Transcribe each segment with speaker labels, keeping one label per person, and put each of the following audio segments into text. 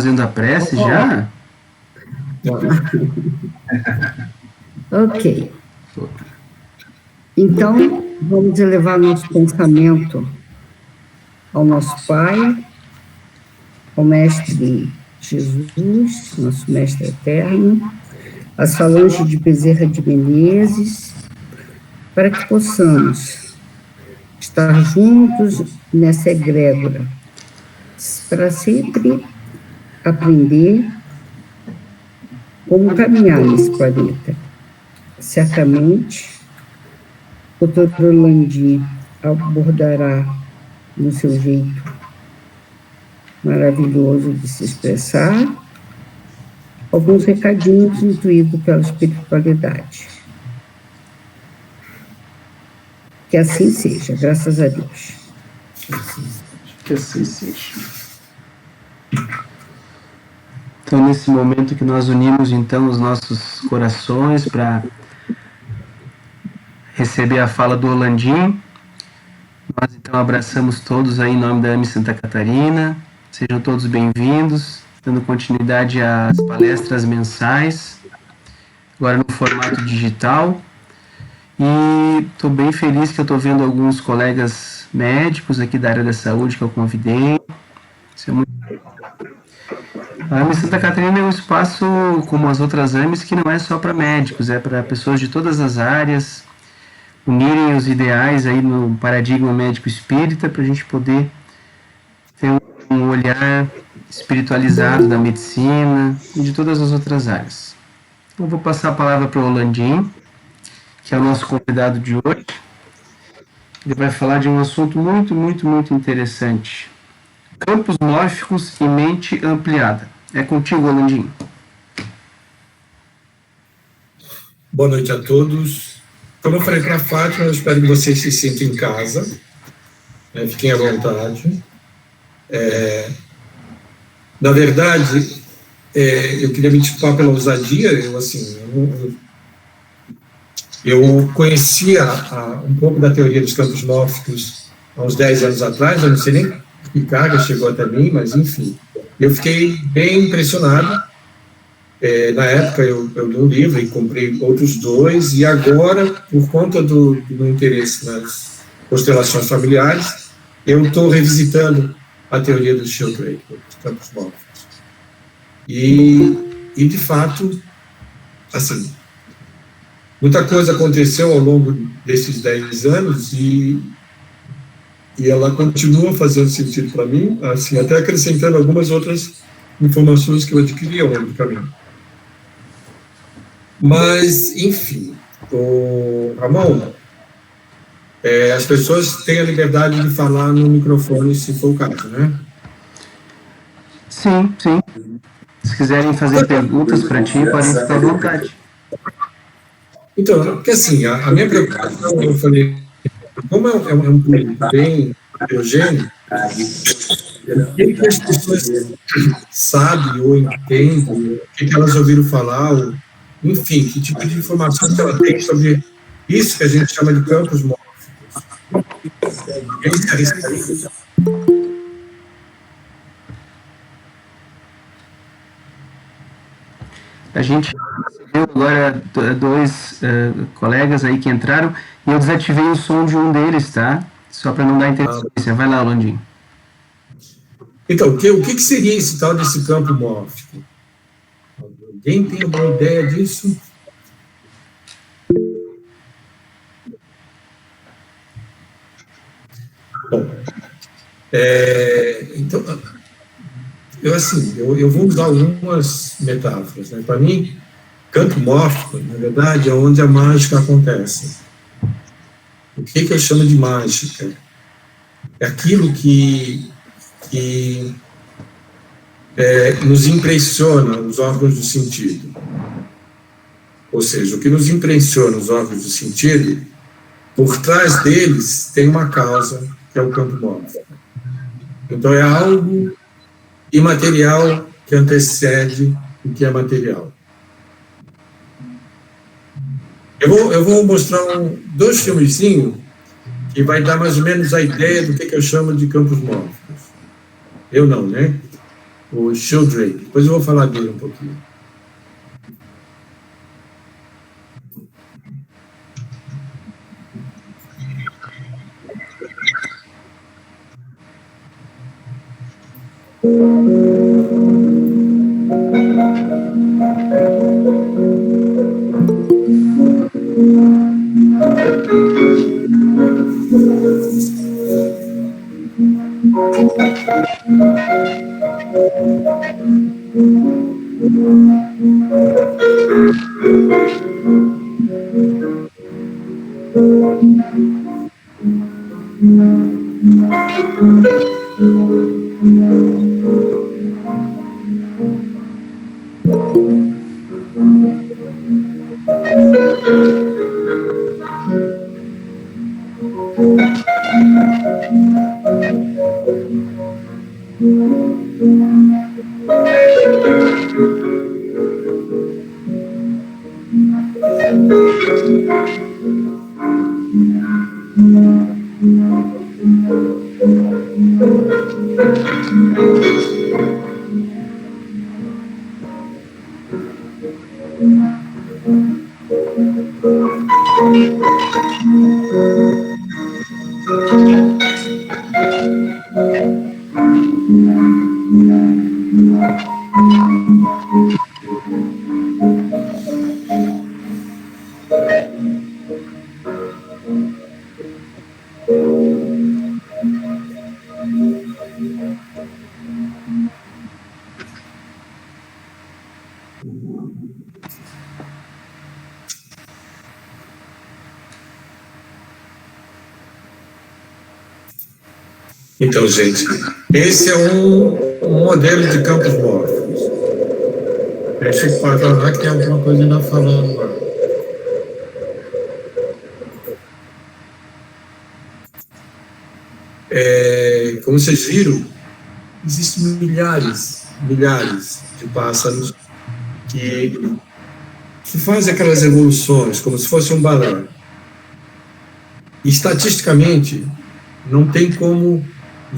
Speaker 1: fazendo a prece já?
Speaker 2: Ok. Então, vamos elevar nosso pensamento ao nosso Pai, ao Mestre Jesus, nosso Mestre Eterno, a Solange de Bezerra de Menezes, para que possamos estar juntos nessa egrégora, para sempre aprender como caminhar nesse planeta. Certamente, o Dr. Orlandi abordará no seu jeito maravilhoso de se expressar alguns recadinhos intuídos pela espiritualidade. Que assim seja, graças a Deus.
Speaker 1: Que assim seja. Então, nesse momento que nós unimos, então, os nossos corações para receber a fala do Orlandinho, nós, então, abraçamos todos aí em nome da AME Santa Catarina. Sejam todos bem-vindos, dando continuidade às palestras mensais, agora no formato digital. E estou bem feliz que eu estou vendo alguns colegas médicos aqui da área da saúde que eu convidei. Isso é muito... A AME Santa Catarina é um espaço, como as outras AMEs, que não é só para médicos, é para pessoas de todas as áreas, unirem os ideais aí no paradigma médico espírita para a gente poder ter um olhar espiritualizado da medicina e de todas as outras áreas. Então, eu vou passar a palavra para o Orlandinho, que é o nosso convidado de hoje. Ele vai falar de um assunto muito, muito, muito interessante. Campos mórficos e mente ampliada. É contigo, Orlandinho.
Speaker 3: Boa noite a todos. Como eu falei para a Fátima, eu espero que vocês se sintam em casa, né? Fiquem à vontade. Na verdade, eu queria me desculpar pela ousadia. Eu conhecia um pouco da teoria dos campos mórficos há uns 10 anos atrás, eu não sei nem que carga chegou até mim, mas enfim. Eu fiquei bem impressionado. Na época eu li um livro e comprei outros 2, e agora, por conta do meu interesse nas constelações familiares, eu estou revisitando a teoria do Sheldrake, dos campos mórficos. E, de fato, assim, muita coisa aconteceu ao longo desses 10 anos e ela continua fazendo sentido para mim, assim, até acrescentando algumas outras informações que eu adquiri ao longo do caminho. Mas, enfim, Ramon, as pessoas têm a liberdade de falar no microfone, se for o caso, né?
Speaker 1: Sim, sim. Se quiserem fazer perguntas para ti, podem ficar à vontade.
Speaker 3: Então, porque assim, a minha preocupação, eu falei, como é um público bem heterogêneo, o que as pessoas sabem ou entendem, o que elas ouviram falar, ou, enfim, que tipo de informação que ela tem sobre isso que a gente chama de campos mórficos.
Speaker 1: A gente recebeu agora 2 colegas aí que entraram e eu desativei o som de um deles, tá? Só para não dar interferência. Vai lá, Orlandinho.
Speaker 3: Então, o que seria esse tal desse campo mórfico? Alguém tem alguma ideia disso? Bom, então, eu vou usar algumas metáforas, né? Para mim, campo mórfico, na verdade, é onde a mágica acontece. O que eu chamo de mágica? É aquilo que nos impressiona os órgãos do sentido. Ou seja, o que nos impressiona os órgãos do sentido, por trás deles tem uma causa, que é o campo mórfico. Então, é algo imaterial que antecede o que é material. Eu vou mostrar 2 filmezinhos que vai dar mais ou menos a ideia do que eu chamo de campos mórficos. Eu não, né? o Sheldrake. Depois eu vou falar dele um pouquinho. Então, gente, esse é um modelo de campos morfos. Deixa eu falar que tem alguma coisa ainda falando lá. Como vocês viram, existem milhares de pássaros que fazem aquelas evoluções como se fosse um balão. E, estatisticamente, não tem como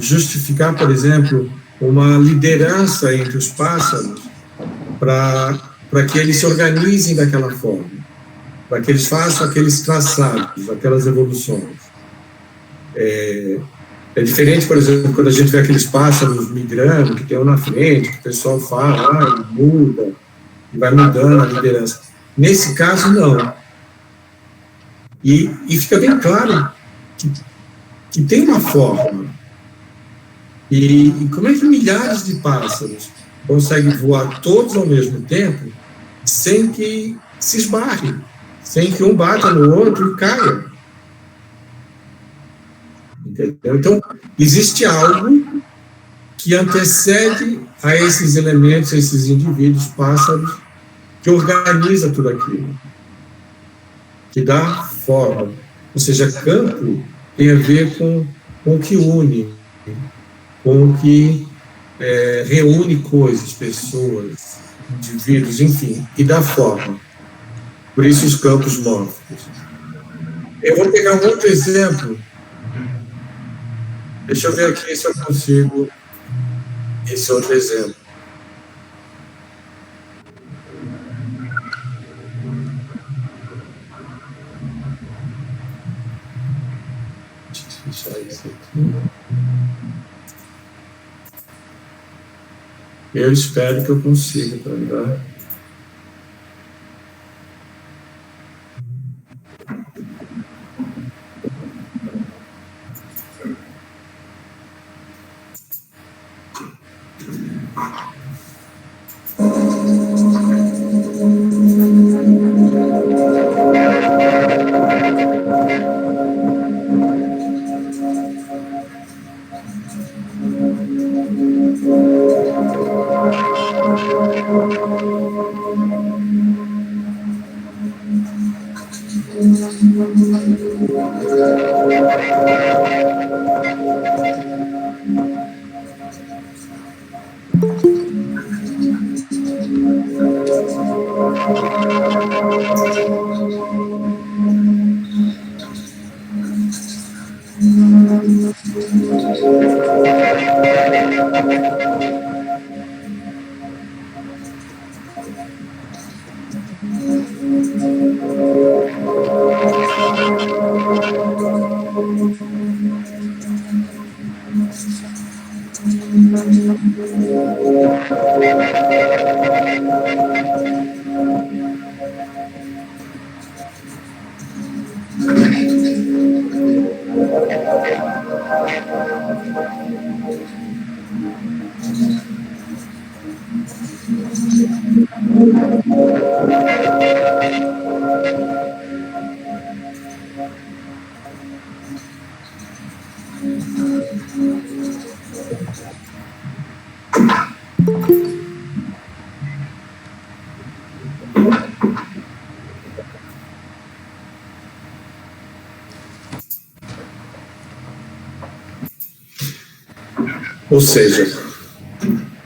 Speaker 3: justificar, por exemplo, uma liderança entre os pássaros para que eles se organizem daquela forma, para que eles façam aqueles traçados, aquelas evoluções. É diferente, por exemplo, quando a gente vê aqueles pássaros migrando, que tem um na frente, que o pessoal fala, muda, e vai mudando a liderança. Nesse caso, não. E fica bem claro que tem uma forma. E como é que milhares de pássaros conseguem voar todos ao mesmo tempo sem que se esbarrem, sem que um bata no outro e caia? Entendeu? Então, existe algo que antecede a esses elementos, a esses indivíduos, pássaros, que organiza tudo aquilo, que dá forma. Ou seja, campo tem a ver com o que une, com o que reúne coisas, pessoas, indivíduos, enfim, e dá forma. Por isso os campos morfos. Eu vou pegar um outro exemplo. Deixa eu ver aqui se eu consigo esse outro exemplo. Deixa eu fechar isso aqui. Eu espero que eu consiga, para dar. Ou seja,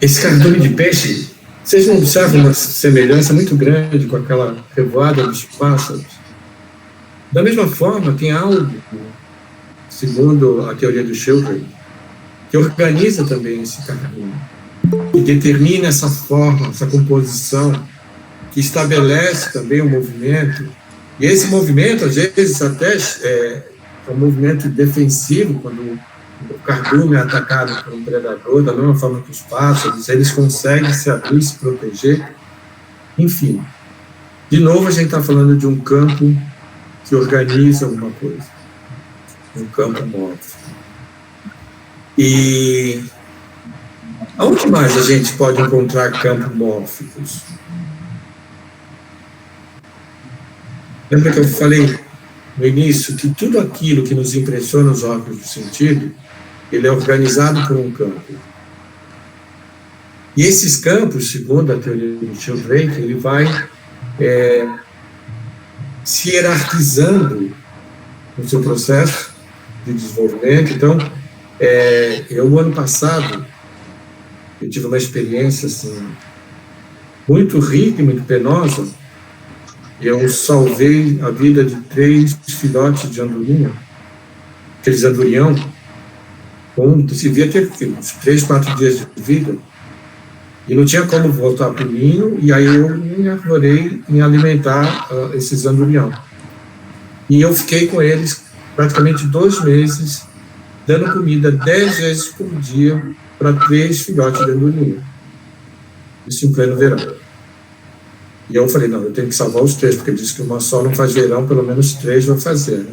Speaker 3: esse cardume de peixe, vocês não observam uma semelhança muito grande com aquela revoada dos pássaros? Da mesma forma, tem algo, segundo a teoria do Sheldrake, que organiza também esse cardume, que determina essa forma, essa composição, que estabelece também o movimento. E esse movimento, às vezes, até é um movimento defensivo, quando o cardume é atacado por um predador, da mesma forma que os pássaros, eles conseguem se abrir, se proteger. Enfim, de novo a gente está falando de um campo que organiza alguma coisa, um campo mórfico. E aonde mais a gente pode encontrar campos mórficos? Lembra que eu falei no início que tudo aquilo que nos impressiona os órgãos do sentido, ele é organizado por um campo. E esses campos, segundo a teoria do Sheldrake, ele vai se hierarquizando no seu processo de desenvolvimento. Então, eu, ano passado, eu tive uma experiência assim, muito rica e muito penosa. Eu salvei a vida de 3 filhotes de andorinha, aqueles andurião, devia ter uns 3, 4 dias de vida, e não tinha como voltar para o ninho, e aí eu me arvorei em alimentar esses andurião. E eu fiquei com eles praticamente 2 meses, dando comida 10 vezes por dia para 3 filhotes de andorinha. Isso em pleno verão. E eu falei, não, eu tenho que salvar os 3, porque disse que uma só não faz verão, pelo menos 3 vai fazer, né?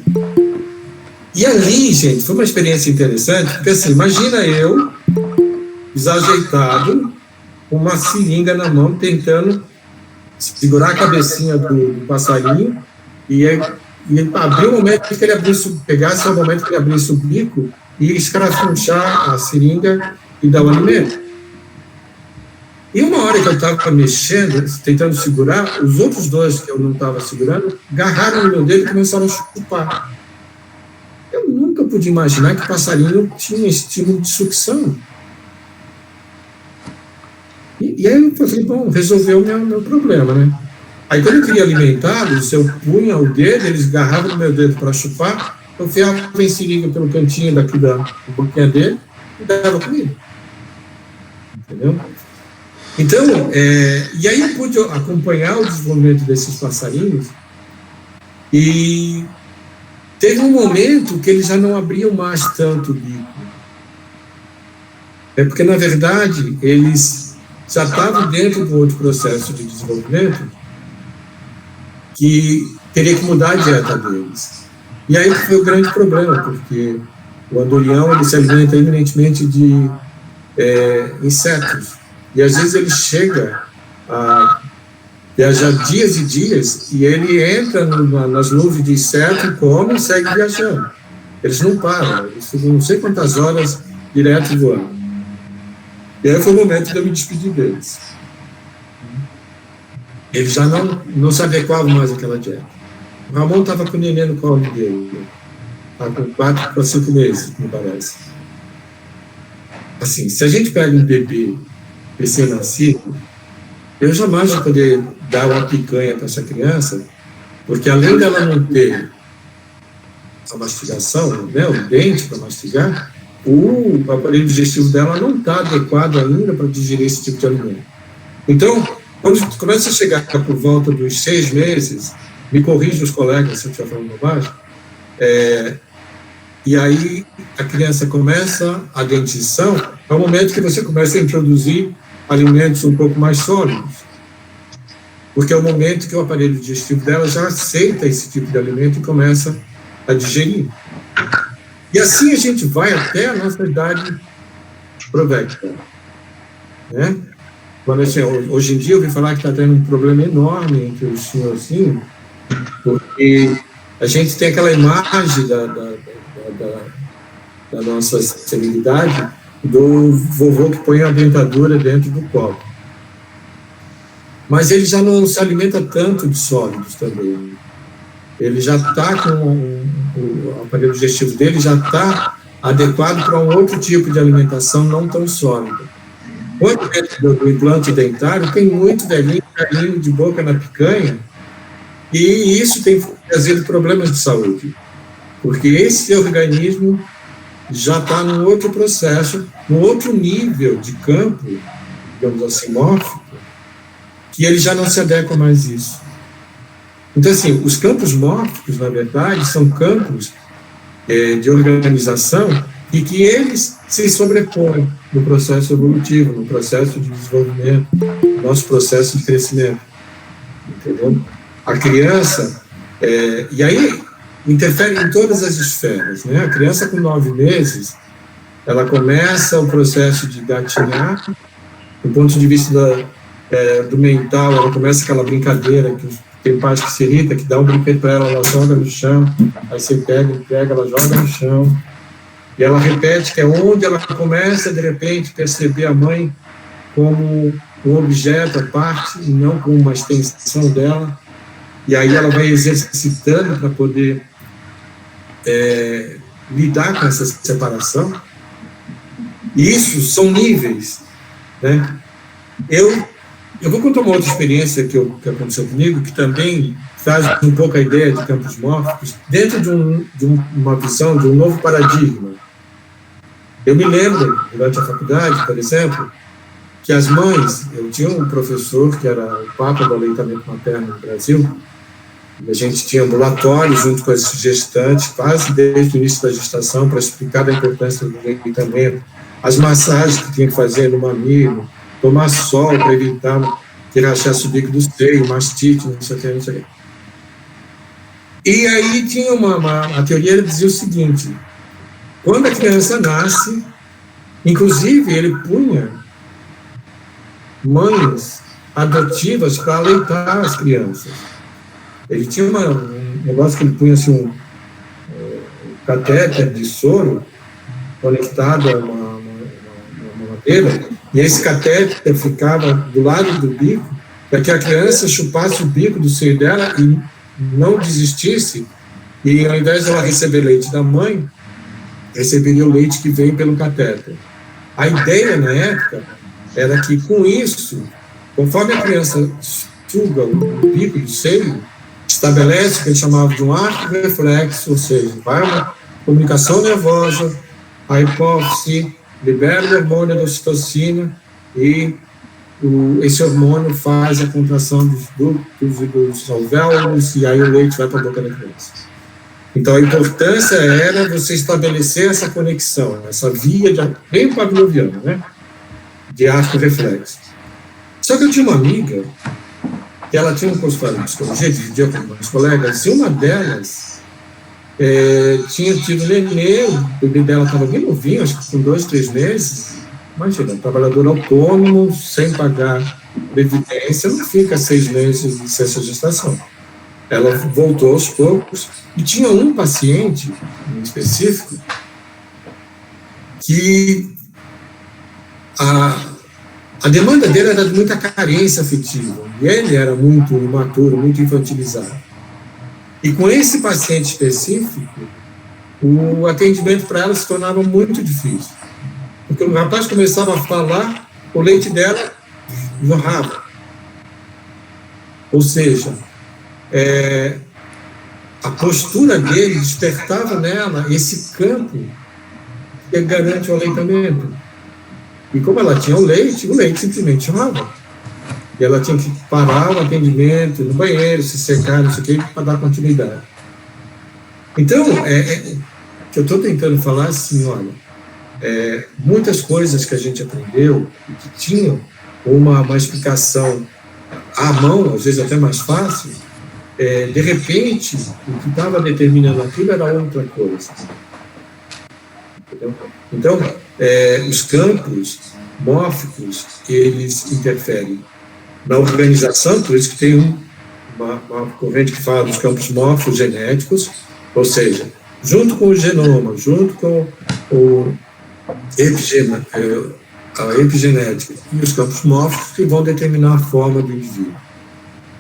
Speaker 3: E ali, gente, foi uma experiência interessante, porque assim, imagina eu, desajeitado, com uma seringa na mão, tentando segurar a cabecinha do passarinho, e abrir o momento que ele abrisse, pegasse o momento que ele abrisse o bico, e escarafunchar a seringa e dar o alimento. E uma hora que eu estava mexendo, tentando segurar, os outros 2 que eu não estava segurando, agarraram no meu dedo e começaram a chupar. Eu nunca pude imaginar que passarinho tinha estímulo de sucção. E aí eu falei, bom, resolveu o meu problema, né? Aí quando eu queria alimentá-los, eu punha o dedo, eles agarravam no meu dedo para chupar, eu enfiava em seringa pelo cantinho daqui da boquinha dele e dava comida. Entendeu? Então, e aí eu pude acompanhar o desenvolvimento desses passarinhos, e teve um momento que eles já não abriam mais tanto o bico. Porque, na verdade, eles já estavam dentro de um outro processo de desenvolvimento que teria que mudar a dieta deles. E aí foi o grande problema, porque o andorião ele se alimenta eminentemente de insetos. E às vezes ele chega a viajar dias e dias e ele entra nas nuvens de inseto, come e segue viajando. Eles não param, eles ficam não sei quantas horas direto voando. E aí foi o momento de eu me despedir deles. Eles já não se adequavam mais àquela dieta. O Ramon estava com o neném no colo dele. Estava com 4 para 5 meses, me parece. Assim, se a gente pega um bebê recém-nascido, eu jamais vou poder dar uma picanha para essa criança, porque além dela não ter a mastigação, né, o dente para mastigar, o aparelho digestivo dela não está adequado ainda para digerir esse tipo de alimento. Então, quando começa a chegar por volta dos 6 meses, me corrija os colegas se eu estiver falando bobagem, e aí a criança começa a dentição, é o momento que você começa a introduzir alimentos um pouco mais sólidos, porque é o momento que o aparelho digestivo dela já aceita esse tipo de alimento e começa a digerir. E assim a gente vai até a nossa idade provética, né? Quando, assim, hoje em dia eu ouvi falar que está tendo um problema enorme entre os senhorzinhos, porque a gente tem aquela imagem da nossa senilidade do vovô que põe a dentadura dentro do copo. Mas ele já não se alimenta tanto de sólidos também. Ele já está com o aparelho digestivo dele já está adequado para um outro tipo de alimentação não tão sólida. Quando dentro do implante dentário, tem muito velhinho de boca na picanha, e isso tem trazido problemas de saúde, porque esse organismo já está num outro processo, num outro nível de campo, digamos assim, mórfico, que ele já não se adequa mais a isso. Então, assim, os campos mórficos, na verdade, são campos de organização e que eles se sobrepõem no processo evolutivo, no processo de desenvolvimento, no nosso processo de crescimento. Entendeu? A criança, e aí interfere em todas as esferas, né? A criança com 9 meses, ela começa o processo de gatinhar, do ponto de vista do mental, ela começa aquela brincadeira que tem pais que se irrita, que dá um brinquedo para ela, ela joga no chão, aí você pega, ela joga no chão, e ela repete que é onde ela começa, de repente, perceber a mãe como um objeto à parte, e não como uma extensão dela, e aí ela vai exercitando para poder lidar com essa separação. E isso são níveis, né? Eu vou contar uma outra experiência que aconteceu comigo, que também traz um pouco a ideia de campos mórficos, dentro de uma visão, de um novo paradigma. Eu me lembro, durante a faculdade, por exemplo, que as mães, eu tinha um professor que era o papa do aleitamento materno no Brasil, e a gente tinha ambulatório junto com as gestantes, quase desde o início da gestação, para explicar a importância do aleitamento, as massagens que tinha que fazer no mamilo, tomar sol para evitar que rachasse o bico do seio, mastite, não sei o que, não sei o que. E aí tinha a teoria dizia o seguinte: quando a criança nasce, inclusive ele punha mães adotivas para aleitar as crianças. Ele tinha um negócio que ele punha assim, um catéter de soro conectado a uma madeira, e esse catéter ficava do lado do bico, para que a criança chupasse o bico do seio dela e não desistisse, e ao invés de ela receber leite da mãe, receberia o leite que vem pelo catéter. A ideia, na época, era que, com isso, conforme a criança suga o bico do seio, estabelece o que eles chamavam de um arco reflexo, ou seja, vai uma comunicação nervosa, a hipófise libera o hormônio da ocitocina e esse hormônio faz a contração dos ductos e dos alvéolos, e aí o leite vai para a boca da criança. Então, a importância era você estabelecer essa conexão, essa via bem pavloviana, né? De arco reflexo. Só que eu tinha uma amiga que ela tinha um consultório de psicologia, dividia com meus colegas, e uma delas tinha tido nenê, o bebê dela estava bem novinho, acho que com 2, 3 meses. Imagina, um trabalhador autônomo, sem pagar previdência, não fica 6 meses de licença de gestação. Ela voltou aos poucos, e tinha um paciente, em específico, que a demanda dele era de muita carência afetiva, e ele era muito imaturo, muito infantilizado. E com esse paciente específico, o atendimento para ela se tornava muito difícil. Porque o rapaz começava a falar, o leite dela jorrava. Ou seja, a postura dele despertava nela esse campo que garante o aleitamento. E como ela tinha o leite simplesmente jorrava. E ela tinha que parar o atendimento, ir no banheiro, se secar, não sei o quê, para dar continuidade. Então, o que eu estou tentando falar assim, olha, muitas coisas que a gente aprendeu e que tinham uma explicação à mão, às vezes até mais fácil, de repente, o que estava determinando aquilo era outra coisa. Entendeu? Então, os campos mórficos, eles interferem na organização, por isso que tem uma corrente que fala dos campos morfogenéticos, ou seja, junto com o genoma, junto com a epigenética e os campos mórficos que vão determinar a forma do indivíduo.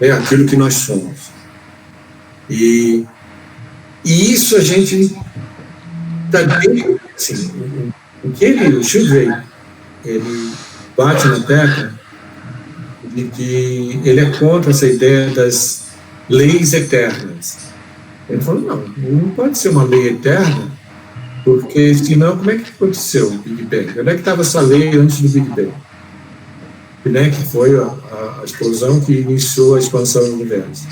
Speaker 3: É aquilo que nós somos. E isso a gente também, assim, o Sheldrake, ele bate na tecla de que ele é contra essa ideia das leis eternas. Ele falou, não pode ser uma lei eterna, porque senão, como é que aconteceu o Big Bang? Onde é que estava essa lei antes do Big Bang? Né, que foi a explosão que iniciou a expansão do universo.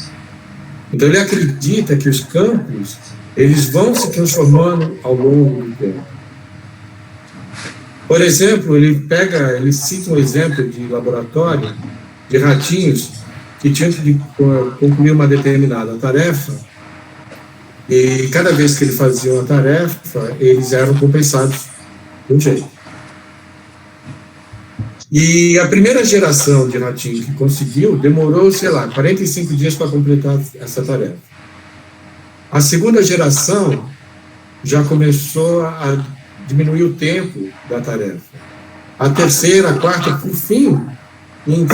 Speaker 3: Então, ele acredita que os campos, eles vão se transformando ao longo do tempo. Por exemplo, ele cita um exemplo de laboratório de ratinhos que tinham que concluir uma determinada tarefa, e cada vez que ele fazia uma tarefa, eles eram compensados de um jeito. E a primeira geração de ratinhos que conseguiu demorou, 45 dias para completar essa tarefa. A segunda geração já começou a diminuir o tempo da tarefa. A terceira, a quarta, por fim, em,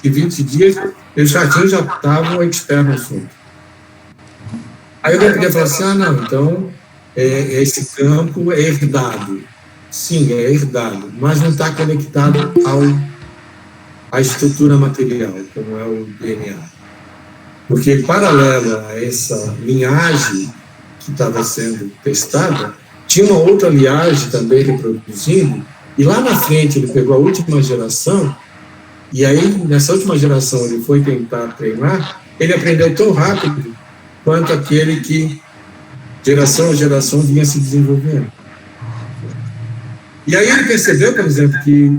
Speaker 3: 20 dias, os ratinhos já estavam expertos no assunto. Aí eu podia falar assim, então, esse campo é herdado. Sim, é herdado, mas não está conectado à estrutura material, como é o DNA. Porque, paralelo a essa linhagem que estava sendo testada, tinha uma outra linhagem também reproduzindo, e lá na frente ele pegou a última geração, e aí, nessa última geração, ele foi tentar treinar, ele aprendeu tão rápido quanto aquele que, geração a geração, vinha se desenvolvendo. E aí ele percebeu, por exemplo, que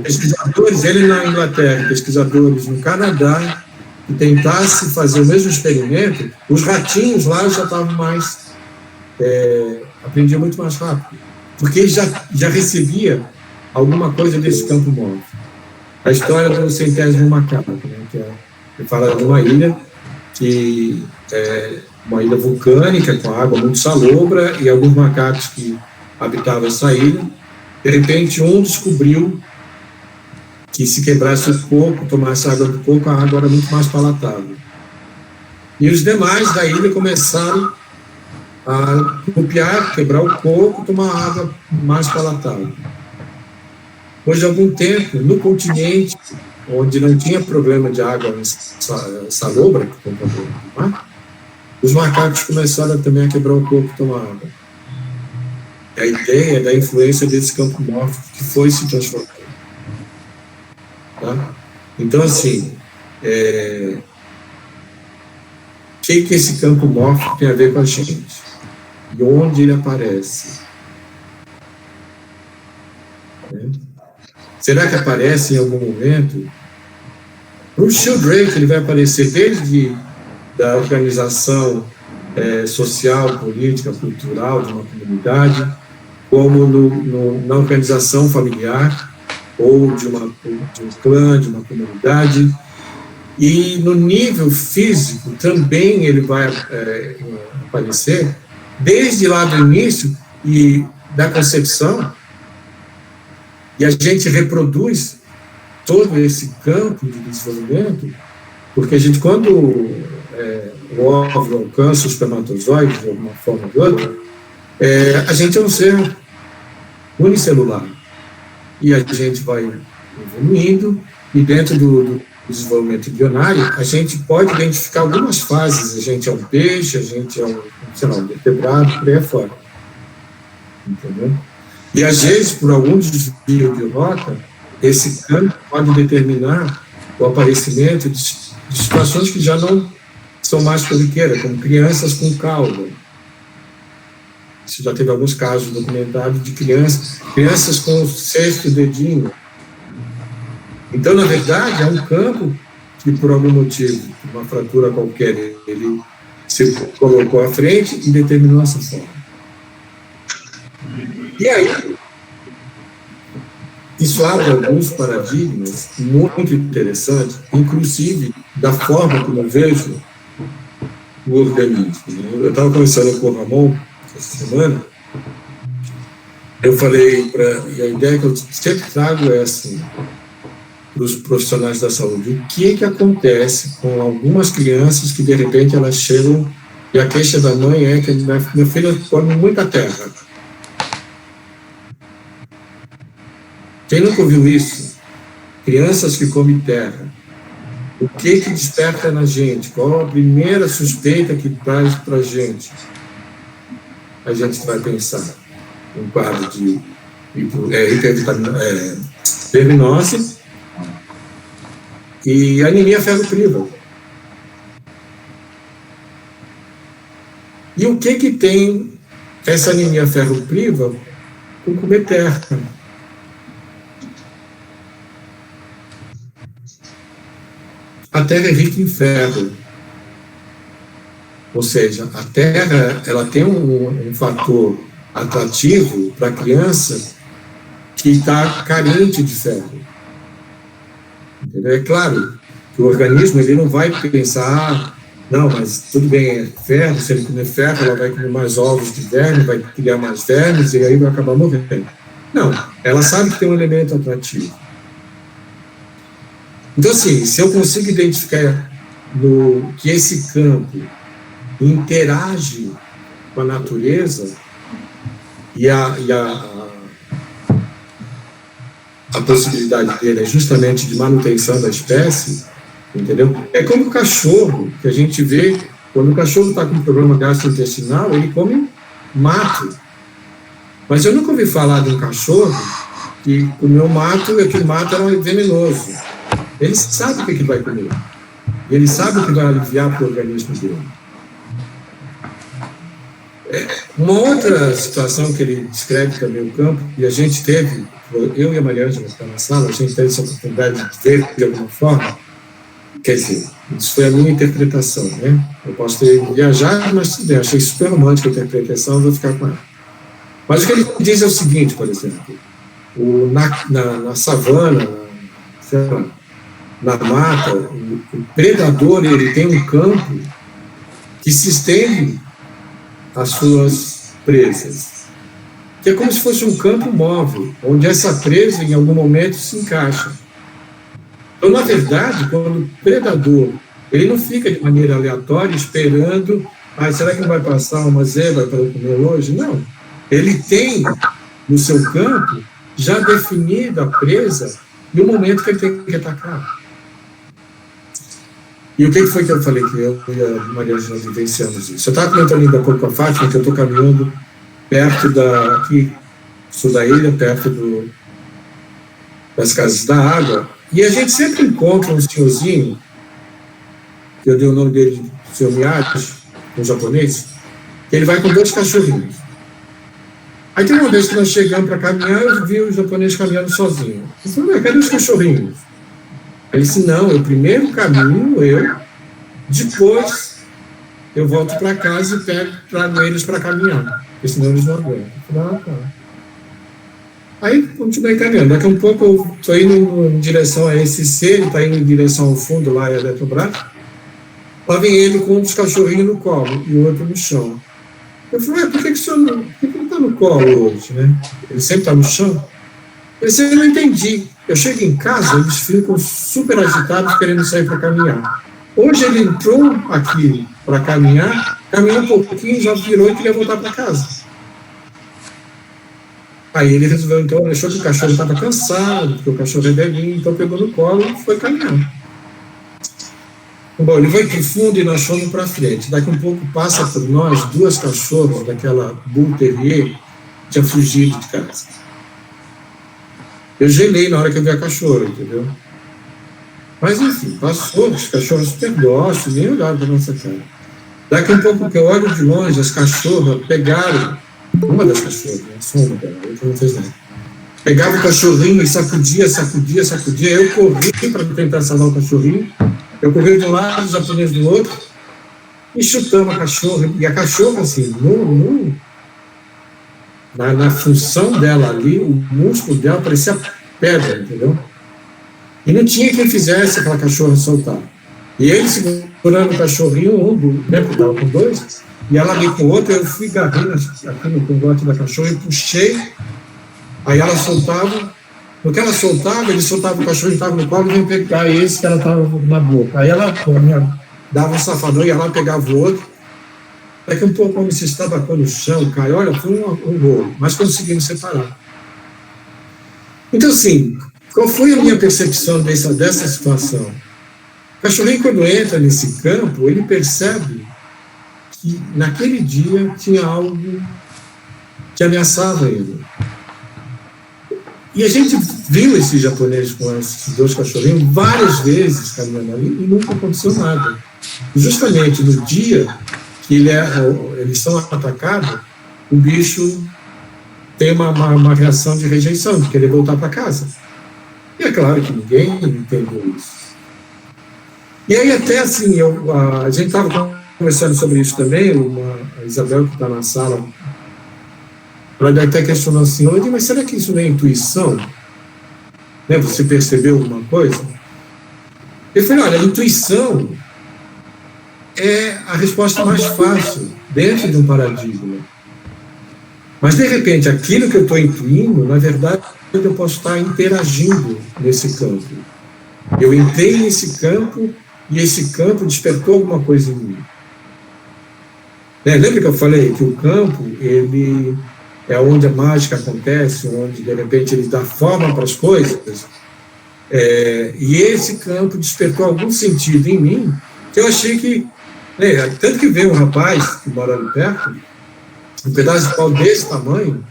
Speaker 3: pesquisadores, ele na Inglaterra, pesquisadores no Canadá, que tentasse fazer o mesmo experimento, os ratinhos lá já estavam mais, aprendiam muito mais rápido, porque ele já recebia alguma coisa desse campo mórfico. A história do centésimo macaco, né, que fala de uma ilha, que é uma ilha vulcânica, com água muito salobra, e alguns macacos que habitava essa ilha, de repente um descobriu que se quebrasse o coco, tomasse água do coco, a água era muito mais palatável. E os demais da ilha começaram a copiar, quebrar o coco, tomar água mais palatável. Depois de algum tempo, no continente, onde não tinha problema de água salobra, que tem problema do mar, os macacos começaram também a quebrar o coco e tomar água. A ideia da influência desse campo mórfico que foi se transformando. Tá? Então, assim, o que esse campo mórfico tem a ver com a gente? E onde ele aparece? Será que aparece em algum momento? No Sheldrake, ele vai aparecer desde da organização social, política, cultural de uma comunidade, como na organização familiar, ou de um clã, de uma comunidade, e no nível físico também ele vai aparecer, desde lá do início e da concepção, e a gente reproduz todo esse campo de desenvolvimento, porque a gente, quando o óvulo alcança o espermatozoide, de alguma forma ou de outra, a gente é um ser unicelular. E a gente vai evoluindo, e dentro do desenvolvimento embrionário, a gente pode identificar algumas fases. A gente é um peixe, a gente é um vertebrado, por aí afora. Entendeu? E às vezes, por algum desvio de rota, esse campo pode determinar o aparecimento de situações que já não são mais corriqueiras, como crianças com cauda. Isso já teve alguns casos documentados de crianças com o sexto dedinho, Então, na verdade, é um campo que, por algum motivo, uma fratura qualquer, ele se colocou à frente e determinou essa forma. E aí, isso abre alguns paradigmas muito interessantes, inclusive da forma como eu vejo o organismo. Eu estava conversando com o Ramon essa semana, eu falei, e a ideia que eu sempre trago é assim, para os profissionais da saúde, o que acontece com algumas crianças que de repente elas chegam e a queixa da mãe é que meu filho come muita terra. Quem nunca ouviu isso? Crianças que comem terra. O que desperta na gente? Qual a primeira suspeita que traz para a gente? A gente vai pensar um quadro de hipervitaminoose e anemia ferropriva. E o que tem essa anemia ferropriva com comer terra? A terra é rica em ferro. Ou seja, a terra ela tem um fator atrativo para a criança que está carente de ferro. Entendeu? É claro que o organismo ele não vai pensar, não, mas tudo bem, é ferro, se ele comer ferro, ela vai comer mais ovos de verme, vai criar mais vermes e aí vai acabar morrendo. Não, ela sabe que tem um elemento atrativo. Então, assim, se eu consigo identificar que esse campo interage com a natureza e a possibilidade dele é justamente de manutenção da espécie, entendeu? É como o cachorro, que a gente vê, quando o cachorro está com um problema gastrointestinal, ele come mato. Mas eu nunca ouvi falar de um cachorro que comeu mato e aquele mato era venenoso. Ele sabe o que vai comer. E ele sabe o que vai aliviar para o organismo dele. Uma outra situação que ele descreve também o campo, e a gente teve, eu e a Maria Ângela que está na sala, a gente teve essa oportunidade de ver de alguma forma, quer dizer, isso foi a minha interpretação, né? Eu posso ter viajado, mas tudo bem, achei super romântica a interpretação, vou ficar com ela. Mas o que ele diz é o seguinte, por exemplo, na savana, sei lá, na mata, o predador ele tem um campo que se estende às suas presas, que é como se fosse um campo móvel, onde essa presa em algum momento se encaixa. Então, na verdade, quando o predador ele não fica de maneira aleatória esperando, será que não vai passar uma zebra para eu comer hoje? Não. Ele tem no seu campo já definida a presa e o momento que ele tem que atacar. E o que foi que eu falei que eu e a Maria Ângela vivenciamos isso? Eu estava comentando ainda há pouco com a Fátima que eu estou caminhando perto aqui, sul da ilha, perto das Casas da Água, e a gente sempre encontra um senhorzinho, que eu dei o nome dele de Sr. Miyagi, um japonês, que ele vai com 2 cachorrinhos. Aí tem uma vez que nós chegamos para caminhar, eu vi o japonês caminhando sozinho. Eu falei, cadê os cachorrinhos? Ele disse, não, eu primeiro caminho, depois eu volto para casa e trago eles para caminhar, porque senão eles não aguentam. Eu falei, tá. Aí continuei caminhando. Daqui a um pouco eu estou indo em direção a esse ser, ele está indo em direção ao fundo lá, em Eletrobras. Lá vem ele com um dos cachorrinhos no colo e o outro no chão. Eu falei, por que o senhor não está no colo hoje, né? Ele sempre está no chão. Eu disse, eu não entendi. Eu chego em casa, eles ficam super agitados querendo sair para caminhar. Hoje ele entrou aqui para caminhar, caminhou um pouquinho, já virou e queria voltar para casa. Aí ele resolveu, então, achou que o cachorro estava cansado, porque o cachorro é velhinho, então pegou no colo e foi caminhar. Bom, ele foi para o fundo e nós fomos para frente. Daqui a pouco passa por nós 2 cachorros daquela Bull Terrier que tinha fugido de casa. Eu gelei na hora que eu vi a cachorra, entendeu? Mas, enfim, passou, os cachorros super dóceis, nem olharam para a nossa cara. Daqui a pouco que eu olho de longe, as cachorras pegaram, uma das cachorras, a sombra dela, a outra não fez nada, pegava o cachorrinho e sacudia. Eu corri para tentar salvar o cachorrinho. Eu corri de um lado, os japoneses do outro, e chutamos a cachorra. E a cachorra, assim, na função dela ali, o músculo dela parecia pedra, entendeu? E não tinha quem fizesse aquela cachorra soltar. E ele segurando o cachorrinho, lembra que estava com dois, e ela ali com o outro, eu fui agarrando aqui no cangote da cachorra e puxei, aí ela soltava, no que ela soltava, ele soltava o cachorro, estava no colo e vinha pegar esse que ela estava na boca. Aí ela dava um safadão e ela pegava o outro, daqui um pouco como se estabacou no chão, caiu, olha, foi um rolo, mas conseguimos separar. Então, assim, qual foi a minha percepção dessa situação? O cachorrinho, quando entra nesse campo, ele percebe que naquele dia tinha algo que ameaçava ele. E a gente viu esses japoneses com esses dois cachorrinhos várias vezes caminhando ali e nunca aconteceu nada. E justamente no dia que eles são atacados, o bicho tem uma reação de rejeição, de querer voltar para casa. E é claro que ninguém entendeu isso. E aí até assim, a gente estava conversando sobre isso também, a Isabel que está na sala, ela até questionou assim, mas será que isso não é intuição? Né, você percebeu alguma coisa? Eu falei, olha, a intuição é a resposta mais fácil dentro de um paradigma. Mas, de repente, aquilo que eu estou intuindo, na verdade, eu posso estar interagindo nesse campo. Eu entrei nesse campo e esse campo despertou alguma coisa em mim. Lembra que eu falei que o campo, ele é onde a mágica acontece, onde, de repente, ele dá forma para as coisas? E esse campo despertou algum sentido em mim, que eu achei que... tanto que veio um rapaz que mora ali perto, um pedaço de pau desse tamanho,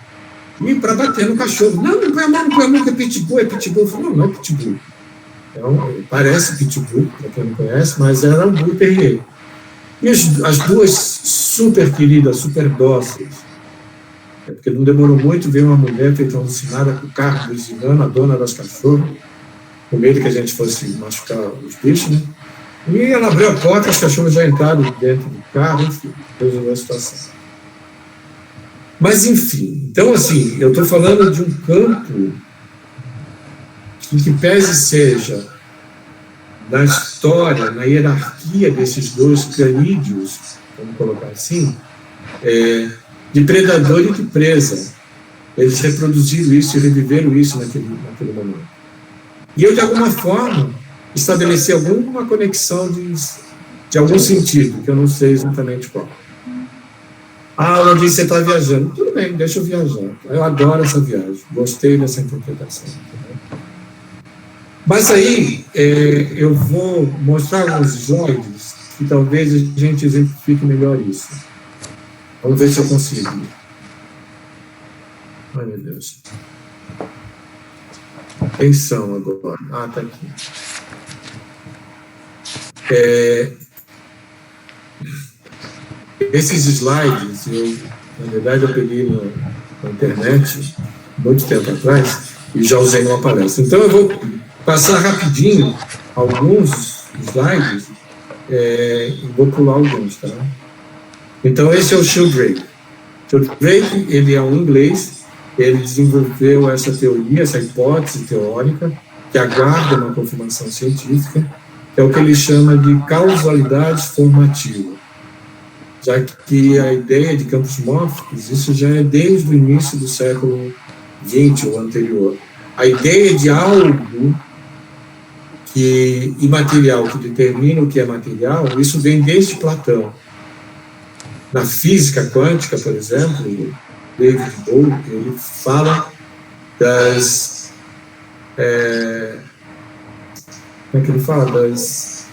Speaker 3: e para bater no cachorro. Não põe a mão, que é pitbull, Eu falei, não é pitbull. Parece pitbull, para quem não conhece, mas era um bull terrier. E as duas super queridas, super dóceis. Porque não demorou muito, veio uma mulher feita alucinada com o carro buzinando, a dona das cachorras, com medo que a gente fosse machucar os bichos, né? E ela abriu a porta, os cachorros já entraram dentro do carro, enfim, resolveu a situação. Mas, enfim, então, assim, eu estou falando de um campo que pese seja na história, na hierarquia desses dois canídeos, vamos colocar assim, de predador e de presa. Eles reproduziram isso e reviveram isso naquele momento. E eu, de alguma forma, estabeleci alguma conexão de algum sentido, que eu não sei exatamente qual. Ela disse, você está viajando. Tudo bem, deixa eu viajar. Eu adoro essa viagem, gostei dessa interpretação. Mas aí, eu vou mostrar alguns slides que talvez a gente exemplifique melhor isso. Vamos ver se eu consigo. Ai, meu Deus. Quem são agora? Está aqui. Esses slides, na verdade, eu peguei na internet, muito tempo atrás, e já usei numa palestra. Então, eu vou passar rapidinho alguns slides e vou pular alguns, tá? Então, esse é o Sheldrake. Sheldrake, ele é um inglês, ele desenvolveu essa teoria, essa hipótese teórica, que aguarda uma confirmação científica, que é o que ele chama de causalidade formativa. Já que a ideia de campos mórficos, isso já é desde o início do século XX ou anterior. A ideia de algo imaterial, que determina o que é material, isso vem desde Platão. Na física quântica, por exemplo, David Bohm, ele fala das... como é que ele fala? Das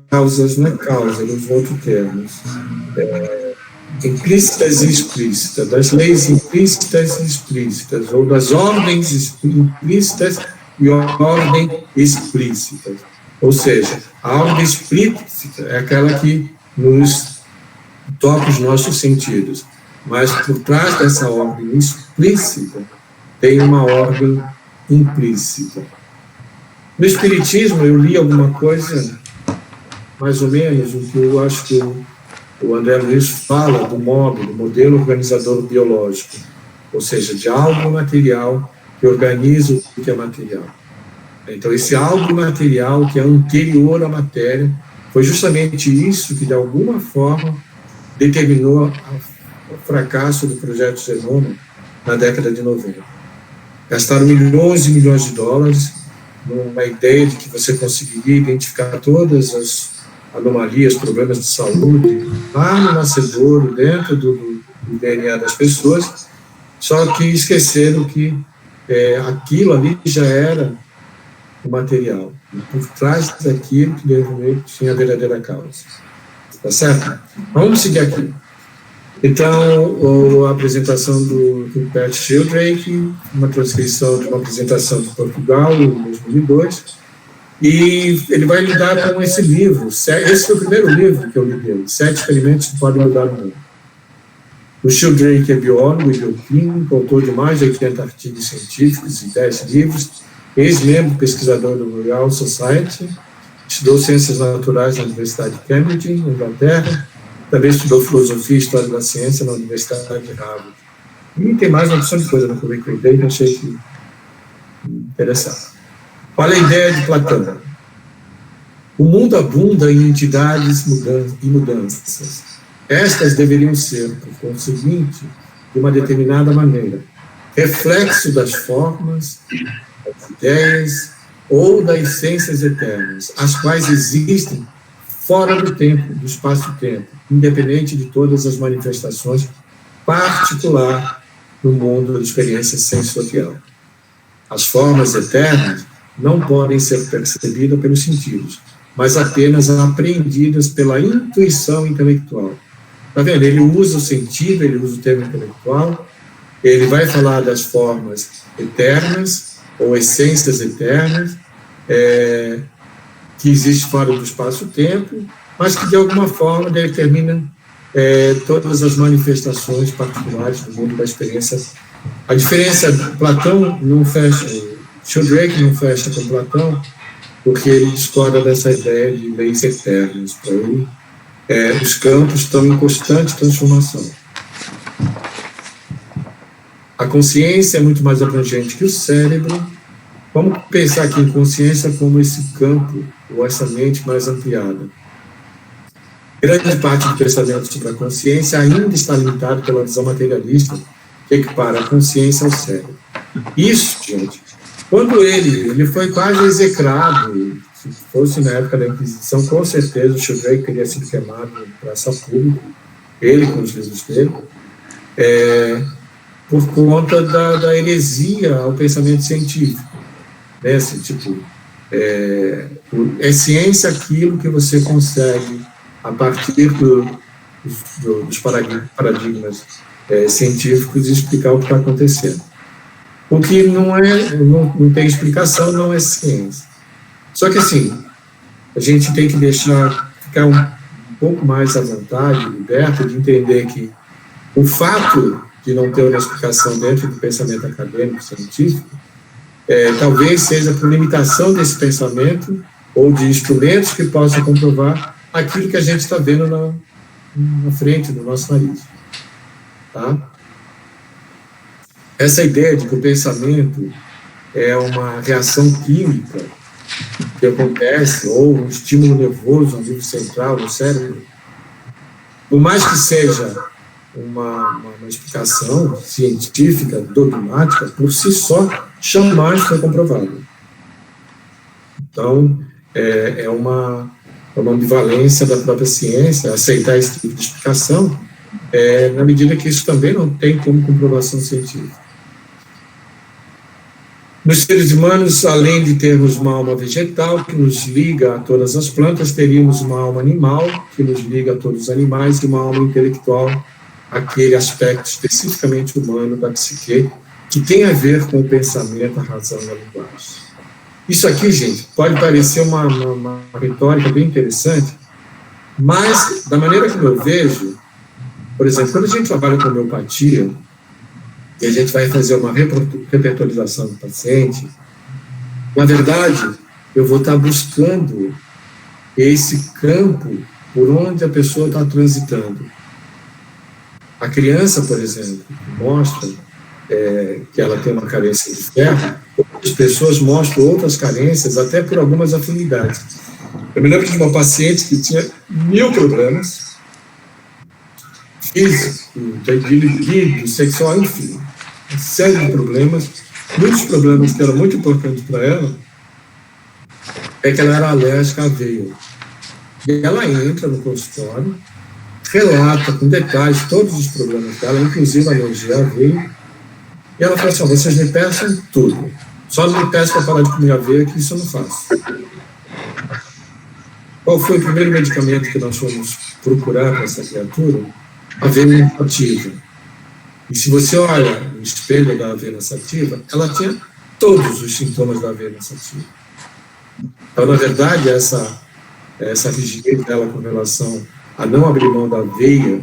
Speaker 3: causas, não é causa, ele usa outros termos. Implícitas e explícitas, das leis implícitas e explícitas, ou das ordens implícitas e ordem explícitas. Ou seja, a ordem explícita é aquela que nos toca os nossos sentidos, mas por trás dessa ordem explícita tem uma ordem implícita. No Espiritismo, eu li alguma coisa, mais ou menos, o que eu acho que o André Luiz fala do MOB, do modelo organizador biológico, ou seja, de algo material que organiza o que é material. Então, esse algo material que é anterior à matéria, foi justamente isso que, de alguma forma, determinou o fracasso do projeto Genoma na década de 90. Gastaram milhões e milhões de dólares numa ideia de que você conseguiria identificar todas as anomalias, problemas de saúde, lá no nascedouro, dentro do DNA das pessoas, só que esqueceram que aquilo ali já era o material. E por trás daquilo que tinha a verdadeira causa. Tá certo? Vamos seguir aqui. Então, a apresentação do Rupert Sheldrake, uma transcrição de uma apresentação de Portugal, em 2002, e ele vai lidar com esse livro. Esse foi o primeiro livro que eu li dele, 7 experimentos que podem mudar o mundo. O Sheldrake é biólogo e bioquímico, autor de mais de 80 artigos científicos e 10 livros, ex-membro pesquisador do Royal Society, estudou Ciências Naturais na Universidade de Cambridge, na Inglaterra, também estudou Filosofia e História da Ciência na Universidade de Harvard. E tem mais uma opção de coisa no currículo dele que eu achei que interessante. Olha a ideia de Platão. O mundo abunda em entidades e mudanças. Estas deveriam ser, por conseguinte, de uma determinada maneira, reflexo das formas, das ideias ou das essências eternas, as quais existem fora do tempo, do espaço-tempo, independente de todas as manifestações particular no mundo da experiência sensorial. As formas eternas não podem ser percebidas pelos sentidos, mas apenas apreendidas pela intuição intelectual. Está vendo? Ele usa o sentido, ele usa o termo intelectual, ele vai falar das formas eternas, ou essências eternas, que existem fora do espaço-tempo, mas que, de alguma forma, determinam todas as manifestações particulares do mundo da experiência. A diferença, Platão não fecha, Sheldrake não fecha com Platão, porque ele discorda dessa ideia de leis eternas. Para ele, os campos estão em constante transformação. A consciência é muito mais abrangente que o cérebro. Vamos pensar aqui em consciência como esse campo, ou essa mente mais ampliada. Grande parte do pensamento sobre a consciência ainda está limitado pela visão materialista, que equipara a consciência ao cérebro. Isso, gente, quando ele foi quase execrado, se fosse na época da Inquisição, com certeza o Sheldrake teria sido queimado em praça pública, ele com os livros dele, por conta da heresia ao pensamento científico. Assim, tipo, é ciência aquilo que você consegue, a partir dos paradigmas científicos, explicar o que está acontecendo. O que não tem explicação não é ciência. Só que, assim, a gente tem que ficar um pouco mais à vontade, liberto, de entender que o fato de não ter uma explicação dentro do pensamento acadêmico, científico, talvez seja por limitação desse pensamento ou de instrumentos que possam comprovar aquilo que a gente está vendo na frente do nosso nariz. Tá? Essa ideia de que o pensamento é uma reação química que acontece, ou um estímulo nervoso no nível central do cérebro, por mais que seja uma explicação científica, dogmática, por si só, jamais foi comprovado. Então, é uma ambivalência da própria ciência, aceitar esse tipo de explicação, na medida que isso também não tem como comprovação científica. Nos seres humanos, além de termos uma alma vegetal, que nos liga a todas as plantas, teríamos uma alma animal, que nos liga a todos os animais, e uma alma intelectual, aquele aspecto especificamente humano da psique, que tem a ver com o pensamento, a razão e a linguagem. Isso aqui, gente, pode parecer uma retórica bem interessante, mas, da maneira como eu vejo, por exemplo, quando a gente trabalha com homeopatia, e a gente vai fazer uma repertorização do paciente, na verdade, eu vou estar buscando esse campo por onde a pessoa está transitando. A criança, por exemplo, mostra que ela tem uma carência de ferro, outras pessoas mostram outras carências, até por algumas afinidades. Eu me lembro de uma paciente que tinha 1000 problemas, físico, de libido, sexual, enfim, uma série de problemas. Muitos problemas que eram muito importantes para ela é que ela era alérgica à aveia. E ela entra no consultório, relata com detalhes todos os problemas dela, inclusive a alergia à aveia, e ela fala assim: vocês me peçam tudo, só não me peçam para parar de comer aveia, que isso eu não faço. Qual foi o primeiro medicamento que nós fomos procurar para essa criatura? Aveia sativa. E se você olha no espelho da aveia sativa, ela tinha todos os sintomas da aveia sativa. Então, na verdade, essa rigidez dela com relação a não abrir mão da aveia,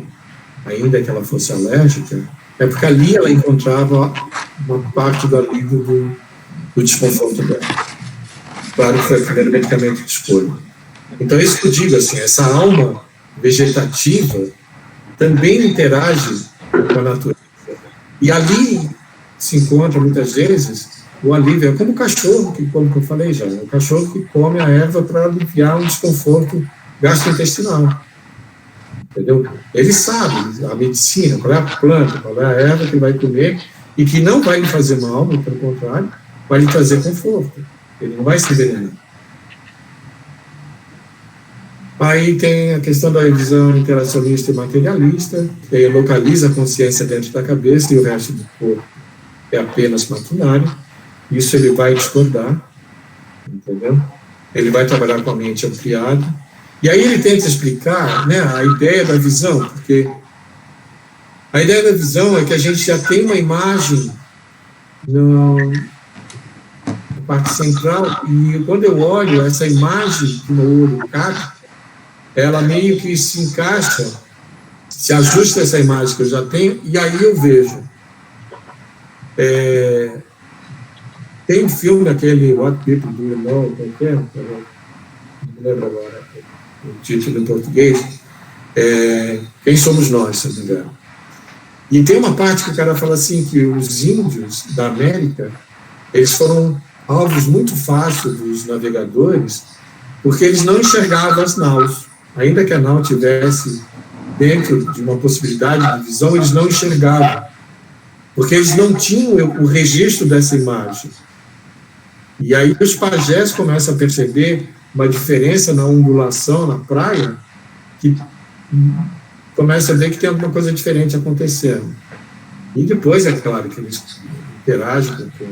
Speaker 3: ainda que ela fosse alérgica, é porque ali ela encontrava uma parte do alívio do desconforto dela. Claro que foi o primeiro medicamento de escolha. Então, é isso que eu digo, assim, essa alma vegetativa também interage com a natureza. E ali se encontra, muitas vezes, o alívio. É como o cachorro, como eu falei já, o cachorro que come a erva para aliviar um desconforto gastrointestinal. Entendeu? Ele sabe a medicina, qual é a planta, qual é a erva que ele vai comer e que não vai lhe fazer mal, mas, pelo contrário, vai lhe trazer conforto. Ele não vai se envenenar. Aí tem a questão da visão interacionista e materialista, que aí localiza a consciência dentro da cabeça e o resto do corpo é apenas maquinário. Isso ele vai discordar, entendeu? Ele vai trabalhar com a mente ampliada. E aí ele tenta explicar, né, a ideia da visão, porque a ideia da visão é que a gente já tem uma imagem na parte central, e quando eu olho essa imagem que meu olho capta, ela meio que se encaixa, se ajusta a essa imagem que eu já tenho, e aí eu vejo. Tem um filme, aquele What People Do You Know, qualquer, não me lembro agora o título em português, Quem Somos Nós, se não me engano. E tem uma parte que o cara fala assim, que os índios da América, eles foram alvos muito fáceis dos navegadores, porque eles não enxergavam as naus. Ainda que a nau tivesse dentro de uma possibilidade de visão, eles não enxergavam, porque eles não tinham o registro dessa imagem. E aí os pajés começam a perceber uma diferença na ondulação, na praia, que começa a ver que tem alguma coisa diferente acontecendo. E depois, é claro, que eles interagem com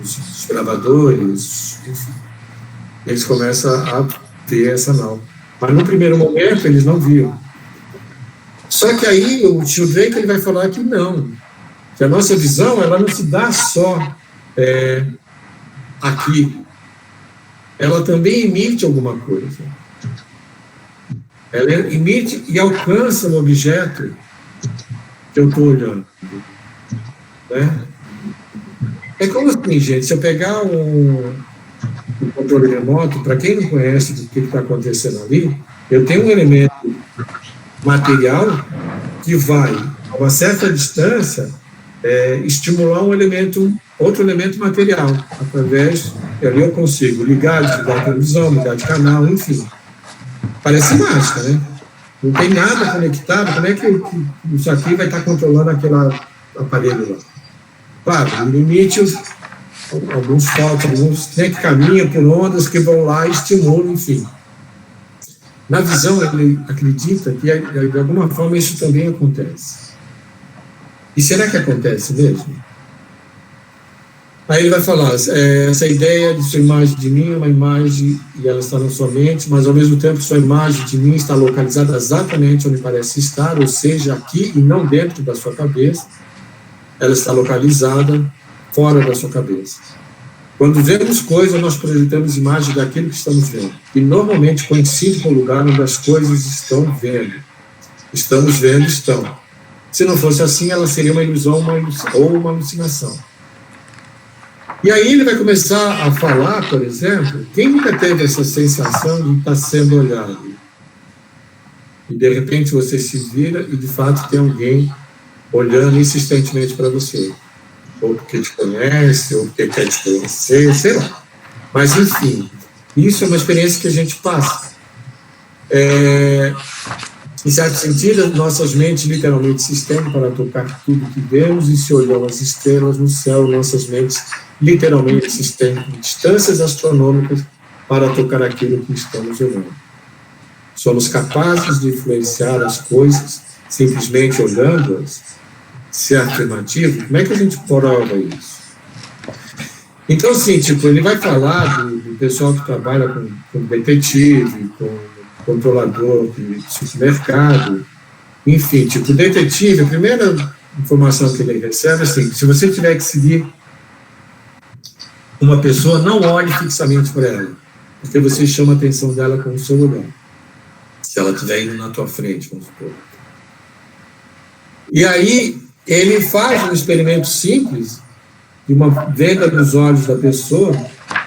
Speaker 3: os escravadores, enfim. Eles começam a ver essa nau. Mas no primeiro momento eles não viam. Só que aí o tio Drake ele vai falar que não, que a nossa visão ela não se dá só aqui. Ela também emite alguma coisa. Ela emite e alcança o objeto que eu estou olhando. Né? É como assim, gente, se eu pegar um controle remoto, para quem não conhece o que está acontecendo ali, eu tenho um elemento material que vai, a uma certa distância, estimular outro elemento material, através, ali eu consigo ligar, desligar a televisão, mudar de canal, enfim. Parece mágica, né? Não tem nada conectado, como é que isso aqui vai estar controlando aquele aparelho lá? Claro, no limite, alguns focos, alguns que caminham por ondas que vão lá e estimulam, enfim. Na visão, ele acredita que, de alguma forma, isso também acontece. E será que acontece mesmo? Aí ele vai falar, essa ideia de sua imagem de mim é uma imagem e ela está na sua mente, mas, ao mesmo tempo, sua imagem de mim está localizada exatamente onde parece estar, ou seja, aqui e não dentro da sua cabeça. Ela está localizada fora da sua cabeça. Quando vemos coisas, nós projetamos imagem daquilo que estamos vendo. E normalmente coincide com o lugar onde as coisas estão vendo. Estamos vendo, estão. Se não fosse assim, ela seria uma ilusão ou uma alucinação. E aí ele vai começar a falar, por exemplo, quem nunca teve essa sensação de estar sendo olhado? E de repente você se vira e de fato tem alguém olhando insistentemente para você. Ou porque te conhece, ou porque quer te conhecer, sei lá. Mas enfim, isso é uma experiência que a gente passa. Em certo sentido, nossas mentes literalmente se estendem para tocar tudo que vemos, e se olhamos as estrelas no céu, nossas mentes literalmente se estendem em distâncias astronômicas para tocar aquilo que estamos olhando. Somos capazes de influenciar as coisas simplesmente olhando-as? Se é afirmativo, como é que a gente prova isso? Então, assim, ele vai falar do pessoal que trabalha com detetive, com controlador de supermercado, enfim, o detetive, a primeira informação que ele recebe é assim: se você tiver que seguir uma pessoa, não olhe fixamente para ela, porque você chama a atenção dela com o seu olhar. Se ela estiver indo na tua frente, vamos supor. E aí, ele faz um experimento simples de uma venda nos olhos da pessoa,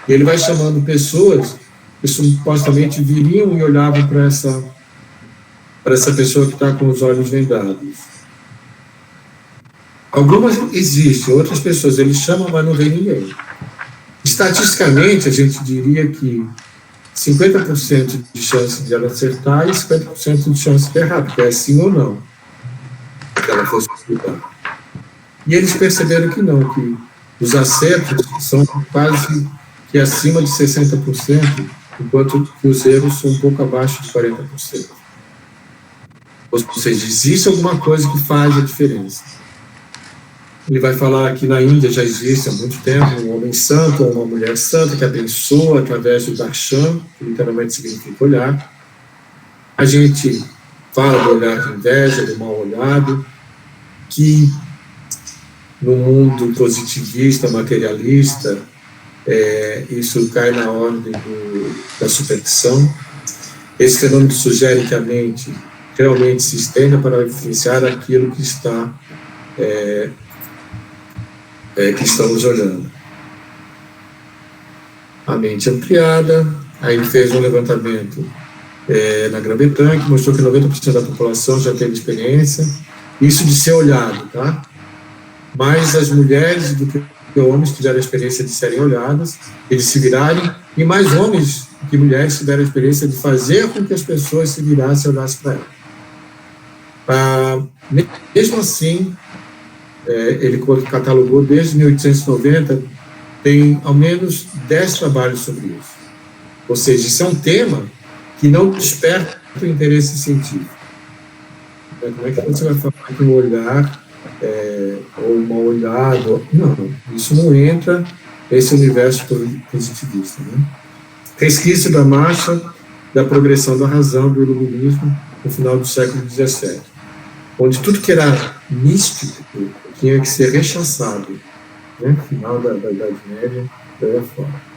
Speaker 3: e ele vai chamando pessoas que supostamente viriam e olhavam para essa pessoa que está com os olhos vendados. Algumas existem, outras pessoas ele chama, mas não vê ninguém. Estatisticamente, a gente diria que 50% de chance de ela acertar e 50% de chance de errar, porque é sim ou não, que ela fosse estudar. E eles perceberam que não, que os acertos são quase que acima de 60%, enquanto que os erros são um pouco abaixo de 40%. Ou seja, existe alguma coisa que faz a diferença. Ele vai falar que na Índia já existe há muito tempo um homem santo ou uma mulher santa que abençoa através do darshan, que literalmente significa olhar. A gente fala do olhar de inveja, do mal olhado, que no mundo positivista, materialista, isso cai na ordem da superstição. Esse fenômeno sugere que a mente realmente se estenda para influenciar aquilo que está que estamos olhando. A mente ampliada. Aí ele fez um levantamento na Grã-Bretanha, que mostrou que 90% da população já teve experiência, isso de ser olhado, tá? Mais as mulheres do que homens tiveram a experiência de serem olhadas, eles se virarem, e mais homens que mulheres tiveram a experiência de fazer com que as pessoas se virassem e olhassem para elas. Mesmo assim, ele catalogou desde 1890, tem ao menos 10 trabalhos sobre isso. Ou seja, isso é um tema que não desperta o interesse científico. Como é que você vai falar que um olhar ou uma olhada? Não, isso não entra nesse universo positivista. Né? Resquício da marcha da progressão da razão do iluminismo no final do século XVII, onde tudo que era místico tinha que ser rechaçado, né? Final da Idade Média, daí fora.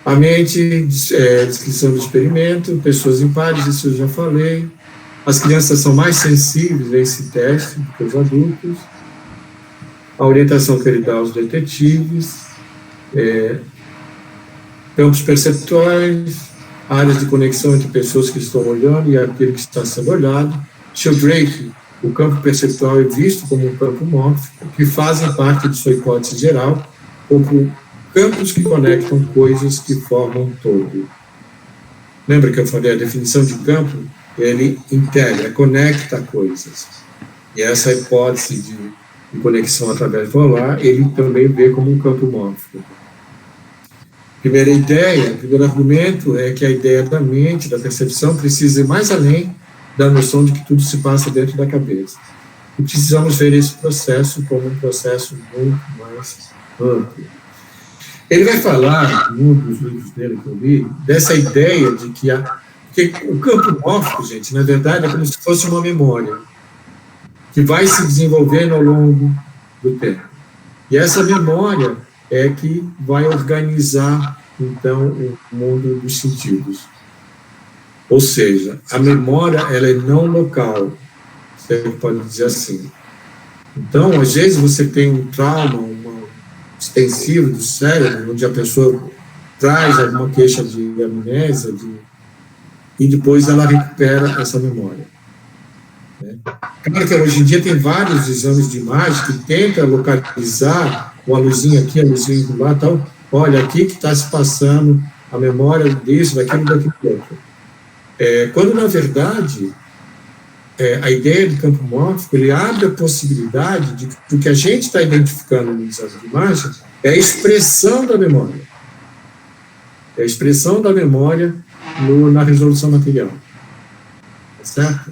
Speaker 3: A mente, descrição do experimento, pessoas impares, isso eu já falei. As crianças são mais sensíveis a esse teste do que os adultos. A orientação que ele dá aos detetives, campos perceptuais, áreas de conexão entre pessoas que estão olhando e aquele que está sendo olhado. Sheldrake, o campo perceptual é visto como um campo mórfico, que fazem parte de sua hipótese geral, como campos que conectam coisas que formam um todo. Lembra que eu falei a definição de campo? Ele integra, conecta coisas. E essa hipótese de conexão através do olhar, ele também vê como um campo mórfico. Primeiro argumento é que a ideia da mente, da percepção, precisa ir mais além da noção de que tudo se passa dentro da cabeça. E precisamos ver esse processo como um processo muito mais amplo. Ele vai falar, num dos livros dele que eu li, dessa ideia de que o campo mórfico, gente, na verdade, é como se fosse uma memória que vai se desenvolvendo ao longo do tempo. E essa memória é que vai organizar, então, o mundo dos sentidos. Ou seja, a memória ela é não local. você pode dizer assim. Então, às vezes você tem um trauma, um extensivo do cérebro, onde a pessoa traz alguma queixa de amnésia, e depois ela recupera essa memória. Né? Claro que hoje em dia tem vários exames de imagem que tentam localizar uma luzinha aqui, a luzinha lá, tal. Olha, aqui que está se passando a memória disso, daquilo, outro. Quando, na verdade, a ideia do campo mórfico, ele abre a possibilidade de que o que a gente está identificando no exame de imagem é a expressão da memória. É a expressão da memória na resolução material. Certo?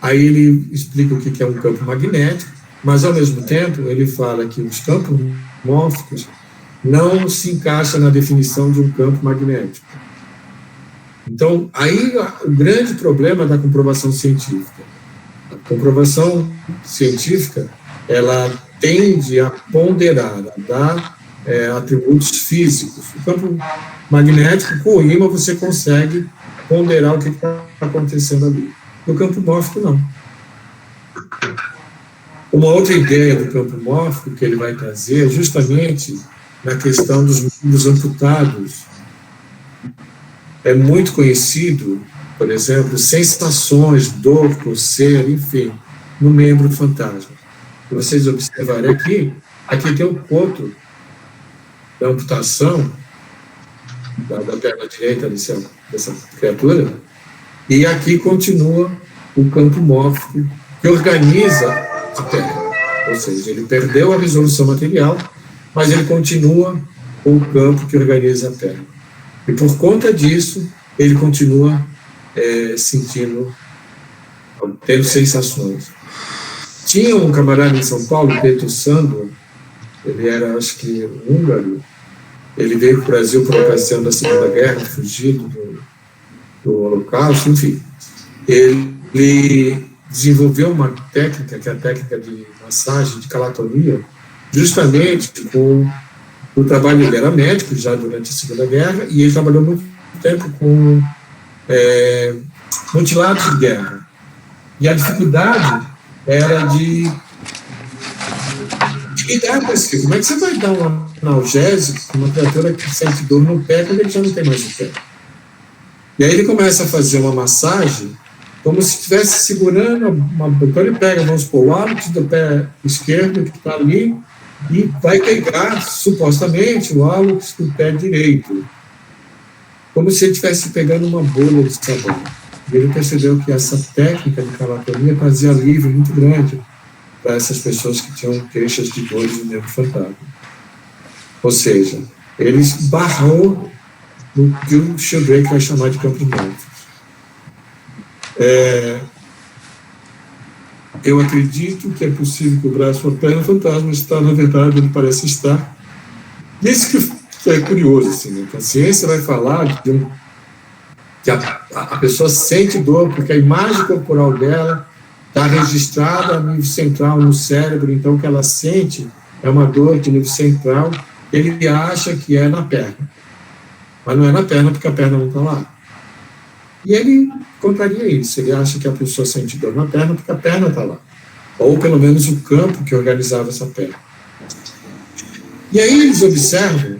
Speaker 3: Aí ele explica o que é um campo magnético, mas, ao mesmo tempo, ele fala que os campos mórficos não se encaixam na definição de um campo magnético. Então, aí o grande problema da comprovação científica. A comprovação científica, ela tende a ponderar, a dar atributos físicos. O campo magnético, com o ímã, você consegue ponderar o que está acontecendo ali. No campo mórfico, não. Uma outra ideia do campo mórfico que ele vai trazer é justamente na questão dos membros amputados. É muito conhecido, por exemplo, sensações, dor, coceira, enfim, no membro fantasma. Se vocês observarem aqui tem um ponto da amputação da perna direita dessa criatura, e aqui continua o campo mórfico que organiza a perna. Ou seja, ele perdeu a resolução material, mas ele continua com o campo que organiza a perna. E por conta disso, ele continua tendo sensações. Tinha um camarada em São Paulo, Pedro Sandor, ele era, acho que, húngaro. Ele veio para o Brasil por ocasião da Segunda Guerra, fugido do Holocausto, enfim. Ele desenvolveu uma técnica, que é a técnica de massagem, de calatonia, justamente com o trabalho. Ele era médico já durante a Segunda Guerra, e ele trabalhou muito tempo com mutilados de guerra. E a dificuldade era de lidar com esse. Como é que você vai dar um analgésico para uma criatura que sente dor no pé quando ele já não tem mais o pé? E aí ele começa a fazer uma massagem como se estivesse segurando então ele pega, vamos supor, o hálito do pé esquerdo que está ali e vai pegar, supostamente, o hálito do pé direito. Como se ele estivesse pegando uma bolha de sabão. E ele percebeu que essa técnica de calatonia fazia alívio muito grande para essas pessoas que tinham queixas de dores no membro fantasma. Ou seja, ele esbarrou no que o Sheldrake vai chamar de campos mórficos. Eu acredito que é possível que o braço ou a perna fantasma está, na verdade, ele parece estar. Isso que é curioso, assim, né? Que a ciência vai falar que a pessoa sente dor porque a imagem corporal dela está registrada a nível central no cérebro, então o que ela sente é uma dor de nível central, ele acha que é na perna. Mas não é na perna porque a perna não está lá. E ele contraria isso, ele acha que a pessoa sente dor na perna porque a perna está lá. Ou pelo menos o campo que organizava essa perna. E aí eles observam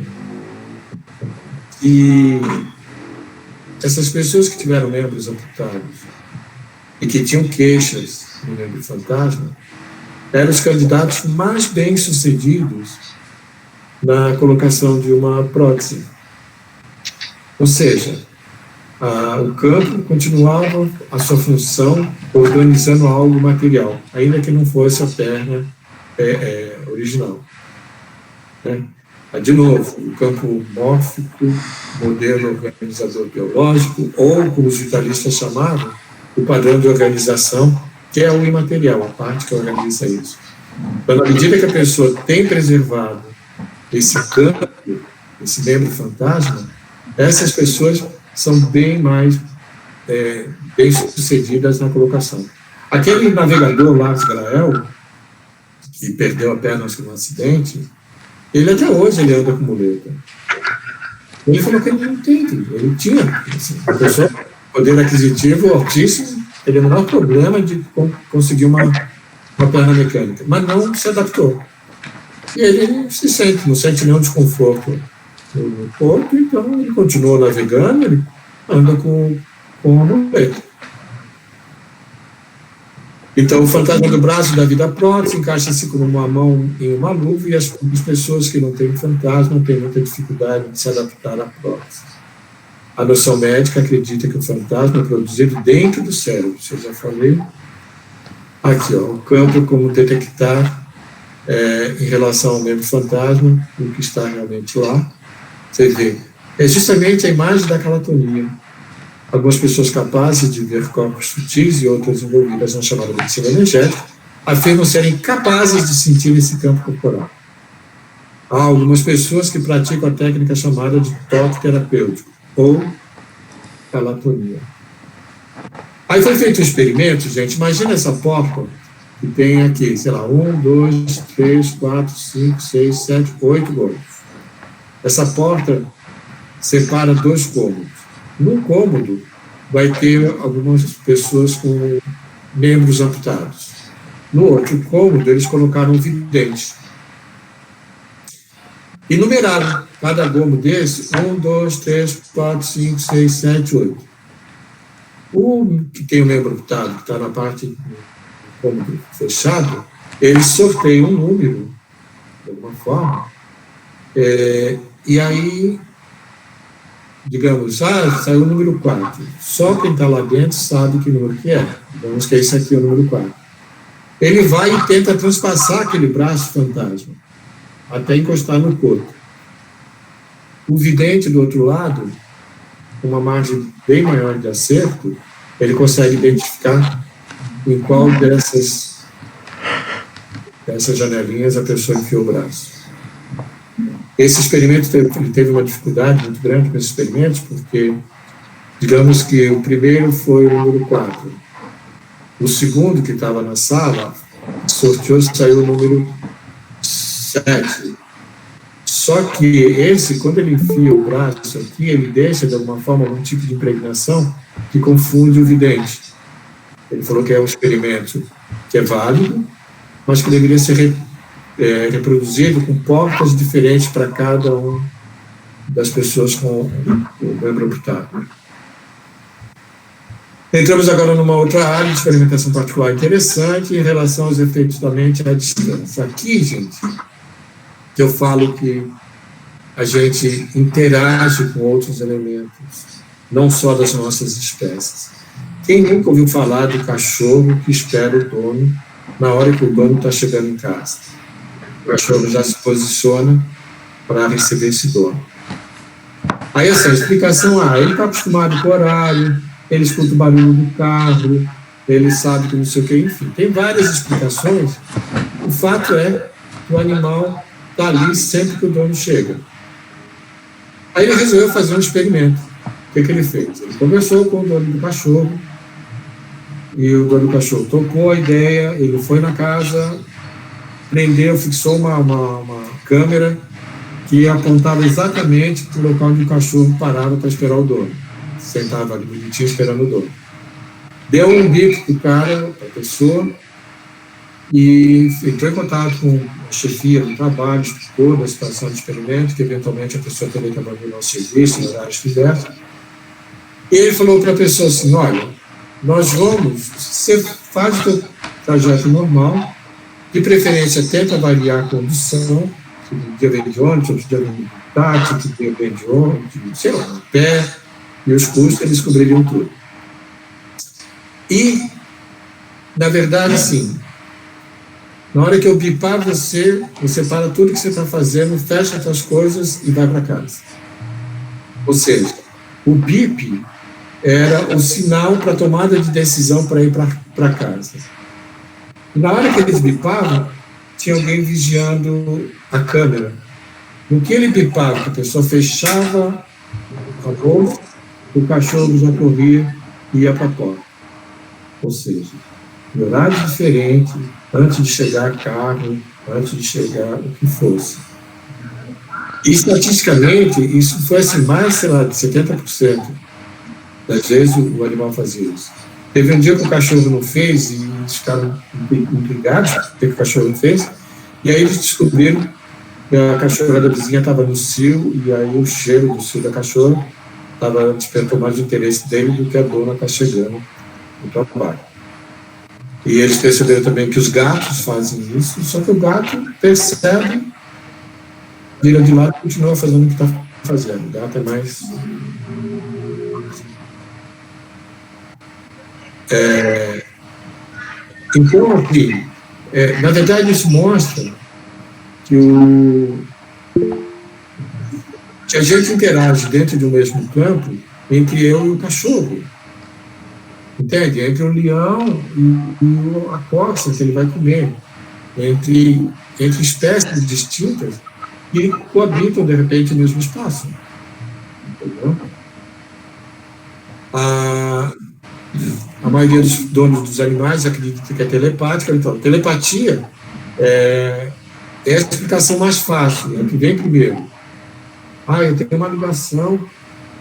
Speaker 3: que essas pessoas que tiveram membros amputados e que tinham queixas no membro fantasma eram os candidatos mais bem-sucedidos na colocação de uma prótese. Ou seja, o campo continuava a sua função organizando algo material, ainda que não fosse a perna original. Né? De novo, o campo mórfico, modelo organizador biológico, ou, como os vitalistas chamavam, o padrão de organização, que é o imaterial, a parte que organiza isso. Então, à medida que a pessoa tem preservado esse campo, esse membro fantasma, essas pessoas são bem mais bem-sucedidas na colocação. Aquele navegador, Lars Grael, que perdeu a perna num acidente, ele até hoje anda com muleta. Ele falou que ele não tem, ele tinha. Assim, a pessoa poder aquisitivo altíssimo, teria o menor problema de conseguir uma perna mecânica, mas não se adaptou. E ele não sente nenhum desconforto no corpo, então ele continua navegando, ele anda com uma muleta. Então, o fantasma do braço da vida prótese encaixa-se com uma mão em uma luva, e as pessoas que não têm fantasma têm muita dificuldade de se adaptar à prótese. A noção médica acredita que o fantasma é produzido dentro do cérebro. Eu já falei. Aqui, ó, o campo como detectar em relação ao membro fantasma o que está realmente lá. Você vê. É justamente a imagem da calatonia. Algumas pessoas capazes de ver corpos sutis e outras envolvidas na chamada medicina energética afirmam serem capazes de sentir esse campo corporal. Há algumas pessoas que praticam a técnica chamada de toque terapêutico, ou calatonia. Aí foi feito um experimento, gente, imagina essa porta que tem aqui, sei lá, 1, 2, 3, 4, 5, 6, 7, 8 golpes. Essa porta separa 2 cômodos. No cômodo vai ter algumas pessoas com membros amputados. No outro cômodo eles colocaram um vidente. E numeraram cada gomo desse, 1, 2, 3, 4, 5, 6, 7, 8. O que tem o membro amputado, que está na parte do cômodo fechado, eles sorteiam um número, de alguma forma, e aí, digamos, saiu o número 4. Só quem está lá dentro sabe que número que é. Digamos que esse aqui é o número 4. Ele vai e tenta transpassar aquele braço fantasma, até encostar no corpo. O vidente do outro lado, com uma margem bem maior de acerto, ele consegue identificar em qual dessas janelinhas a pessoa enfiou o braço. Esse experimento teve uma dificuldade muito grande com esses experimentos, porque, digamos que o primeiro foi o número 4. O segundo, que estava na sala, sorteou, saiu o número 7. Só que esse, quando ele enfia o braço aqui, ele deixa, de alguma forma, algum tipo de impregnação que confunde o vidente. Ele falou que é um experimento que é válido, mas que deveria ser reproduzido com portas diferentes para cada uma das pessoas com o membro amputado. Entramos agora numa outra área de experimentação particular interessante em relação aos efeitos da mente à distância. Aqui, gente, eu falo que a gente interage com outros elementos, não só das nossas espécies. Quem nunca ouviu falar do cachorro que espera o dono na hora que o dono está chegando em casa? O cachorro já se posiciona para receber esse dono. Aí, essa explicação, ele está acostumado com o horário, ele escuta o barulho do carro, ele sabe que não sei o que, enfim. Tem várias explicações. O fato é que o animal está ali sempre que o dono chega. Aí ele resolveu fazer um experimento. O que ele fez? Ele conversou com o dono do cachorro, e o dono do cachorro topou a ideia, ele foi na casa, prendeu, fixou uma câmera que apontava exatamente para o local onde o cachorro parava para esperar o dono. Sentava ali bonitinho esperando o dono. Deu um bip para o cara, para a pessoa, e entrou em contato com a chefia do trabalho, explicou da situação do experimento, que eventualmente a pessoa teria que abandonar o serviço, em horários diversos. E ele falou para a pessoa assim: olha, nós vamos, você faz o seu trajeto normal, de preferência tenta avaliar a condução, se um dia vem de ônibus, outro dia vem de táxi, outro dia vem de ônibus, sei lá, a pé, e os custos eles cobririam tudo. E, na verdade, sim, na hora que eu bipar você para tudo que você está fazendo, fecha as suas coisas e vai para casa. Ou seja, o bip era o sinal para tomada de decisão para ir para casa. E na hora que eles bipavam, tinha alguém vigiando a câmera. No que ele bipava, a pessoa fechava a bolsa, o cachorro já corria e ia para a porta. Ou seja, em horário diferente, antes de chegar carro, antes de chegar o que fosse. E, estatisticamente, isso foi assim, mais, sei lá, de 70%. das vezes o animal fazia isso. Teve um dia que o cachorro não fez e eles ficaram intrigados porque o cachorro não fez, e aí eles descobriram que a cachorra da vizinha estava no cio, e aí o cheiro do cio da cachorra despertou mais o interesse dele do que a dona está chegando no trabalho. E eles perceberam também que os gatos fazem isso, só que o gato percebe, vira de lado e continua fazendo o que está fazendo. O gato é mais... Então, aqui, na verdade, isso mostra que a gente interage dentro de um mesmo campo entre eu e o cachorro. Entende? Entre o leão e a corça que ele vai comer. Entre espécies distintas que coabitam, de repente, no mesmo espaço. Entendeu? A maioria dos donos dos animais acredita que é telepática. Então, telepatia é a explicação mais fácil, é a que vem primeiro. Eu tenho uma ligação.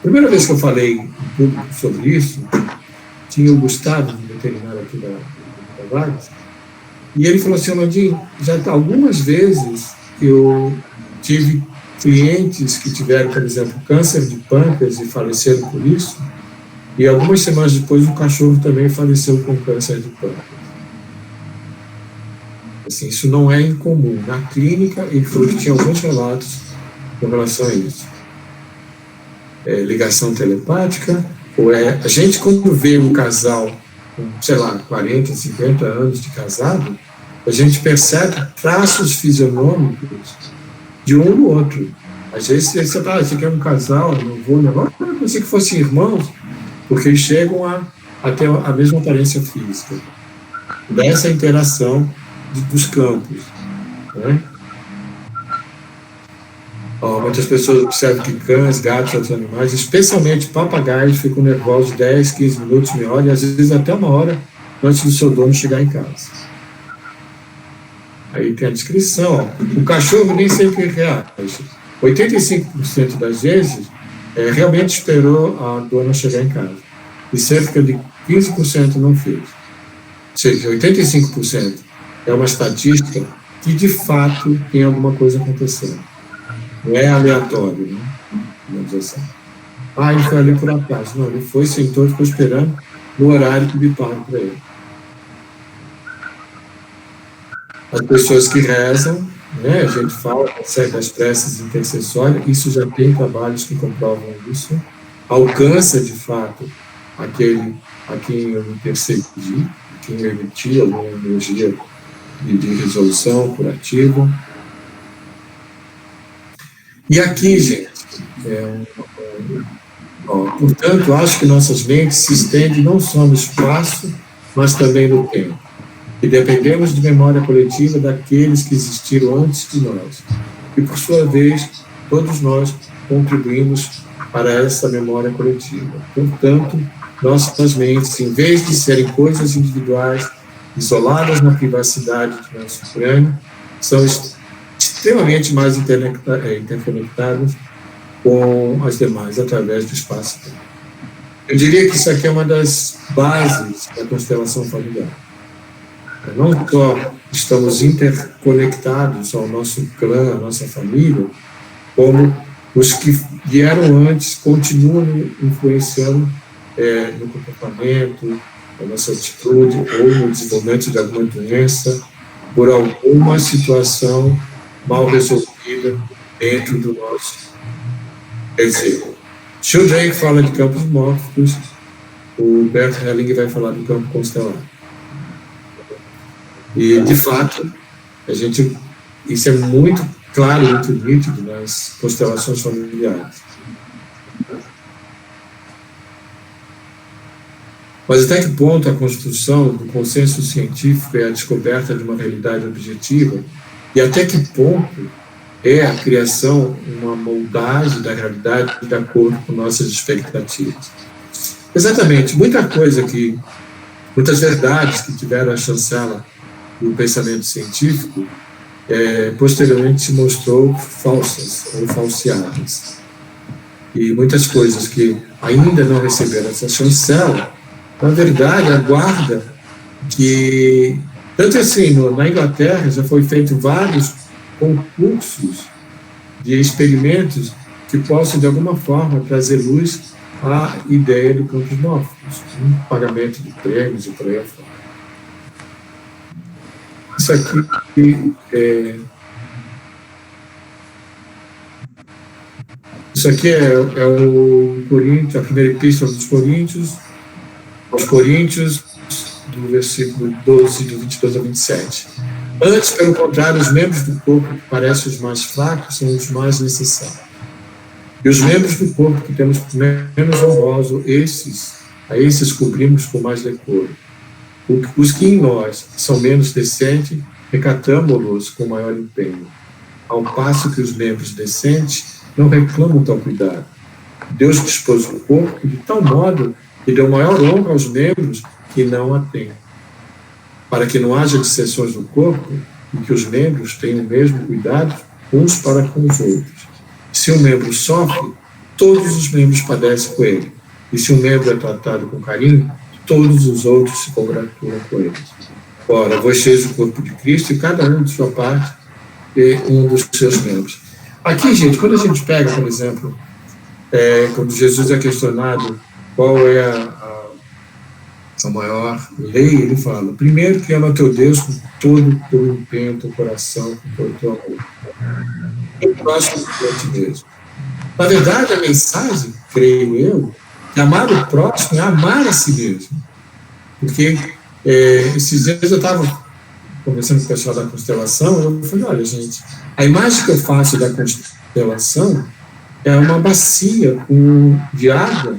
Speaker 3: Primeira vez que eu falei um pouco sobre isso, tinha o Gustavo, o veterinário aqui da Vargas, e ele falou assim: Orlandinho, já algumas vezes eu tive clientes que tiveram, por exemplo, câncer de pâncreas e faleceram por isso, e algumas semanas depois o cachorro também faleceu com câncer de pâncreas. Assim, isso não é incomum. Na clínica, ele falou que tinha alguns relatos com relação a isso. Ligação telepática, ou a gente, quando vê um casal com, sei lá, 40, 50 anos de casado, a gente percebe traços fisionômicos de um do outro. Às vezes você fala, esse aqui é um casal, não vou levar, eu pensei que fossem irmãos, porque eles chegam a ter a mesma aparência física. Dessa interação dos campos, né? Muitas pessoas observam que cães, gatos, outros animais, especialmente papagaios, ficam nervosos 10, 15 minutos, meia hora, e às vezes até uma hora antes do seu dono chegar em casa. Aí tem a descrição, o cachorro nem sempre reage. 85% das vezes realmente esperou a dona chegar em casa, e cerca de 15% não fez. Ou seja, 85% é uma estatística que de fato tem alguma coisa acontecendo. Não é aleatório, né? Vamos dizer assim. Ele foi ali por acaso. Não, ele foi, sentou e ficou esperando no horário que biparam para ele. As pessoas que rezam, né? A gente fala das preces intercessórias, isso já tem trabalhos que comprovam isso, alcança de fato a quem eu intercedi, a quem eu emiti alguma energia de resolução curativa. E aqui, gente, portanto, acho que nossas mentes se estendem não só no espaço, mas também no tempo. E dependemos de memória coletiva daqueles que existiram antes de nós. E, por sua vez, todos nós contribuímos para essa memória coletiva. Portanto, nossas mentes, em vez de serem coisas individuais, isoladas na privacidade do nosso crânio, são extremamente mais interconectadas com as demais, através do espaço-tempo. Eu diria que isso aqui é uma das bases da constelação familiar. Não só estamos interconectados ao nosso clã, à nossa família, como os que vieram antes continuam influenciando no comportamento, na nossa atitude, ou no desenvolvimento de alguma doença, por alguma situação mal resolvida dentro do nosso. Quer dizer, Sheldrake fala de campos mórficos, o Bert Helling vai falar do campo constelar. E, de fato, isso é muito claro, muito nítido nas constelações familiares. Mas até que ponto a construção do consenso científico é a descoberta de uma realidade objetiva, e até que ponto é a criação, uma moldagem da realidade de acordo com nossas expectativas. Exatamente, muitas verdades que tiveram a chancela do pensamento científico, posteriormente se mostrou falsas ou falseadas. e muitas coisas que ainda não receberam essa chancela, na verdade, aguarda que, tanto assim, na Inglaterra já foi feito vários concursos de experimentos que possam, de alguma forma, trazer luz à ideia do campos mórficos, pagamento de prêmios e por aí afora. Isso aqui é o Coríntios, a primeira epístola dos Coríntios, aos Coríntios, do versículo 12, do 22 a 27. Antes, pelo contrário, os membros do corpo que parecem os mais fracos são os mais necessários. E os membros do corpo que temos menos honroso, a esses cobrimos com mais decoro. Os que em nós são menos decentes, recatamo-los com maior empenho, ao passo que os membros decentes não reclamam tal cuidado. Deus dispôs o corpo de tal modo que deu maior honra aos membros que não a têm, para que não haja dissensões no corpo e que os membros tenham o mesmo cuidado uns para com os outros. Se um membro sofre, todos os membros padecem com ele. E se um membro é tratado com carinho, todos os outros se congratulam com ele. Ora, vós sois o corpo de Cristo e cada um de sua parte é um dos seus membros. Aqui, gente, quando a gente pega, por exemplo, quando Jesus é questionado qual é a maior lei, ele fala, primeiro que ama teu Deus com todo o teu empenho, teu coração, com todo o teu amor. E o próximo é a ti mesmo. Na verdade, a mensagem, creio eu, que amar o próximo é amar a si mesmo. Porque esses dias eu estava conversando com o pessoal da constelação, eu falei, olha, gente, a imagem que eu faço da constelação é uma bacia de água,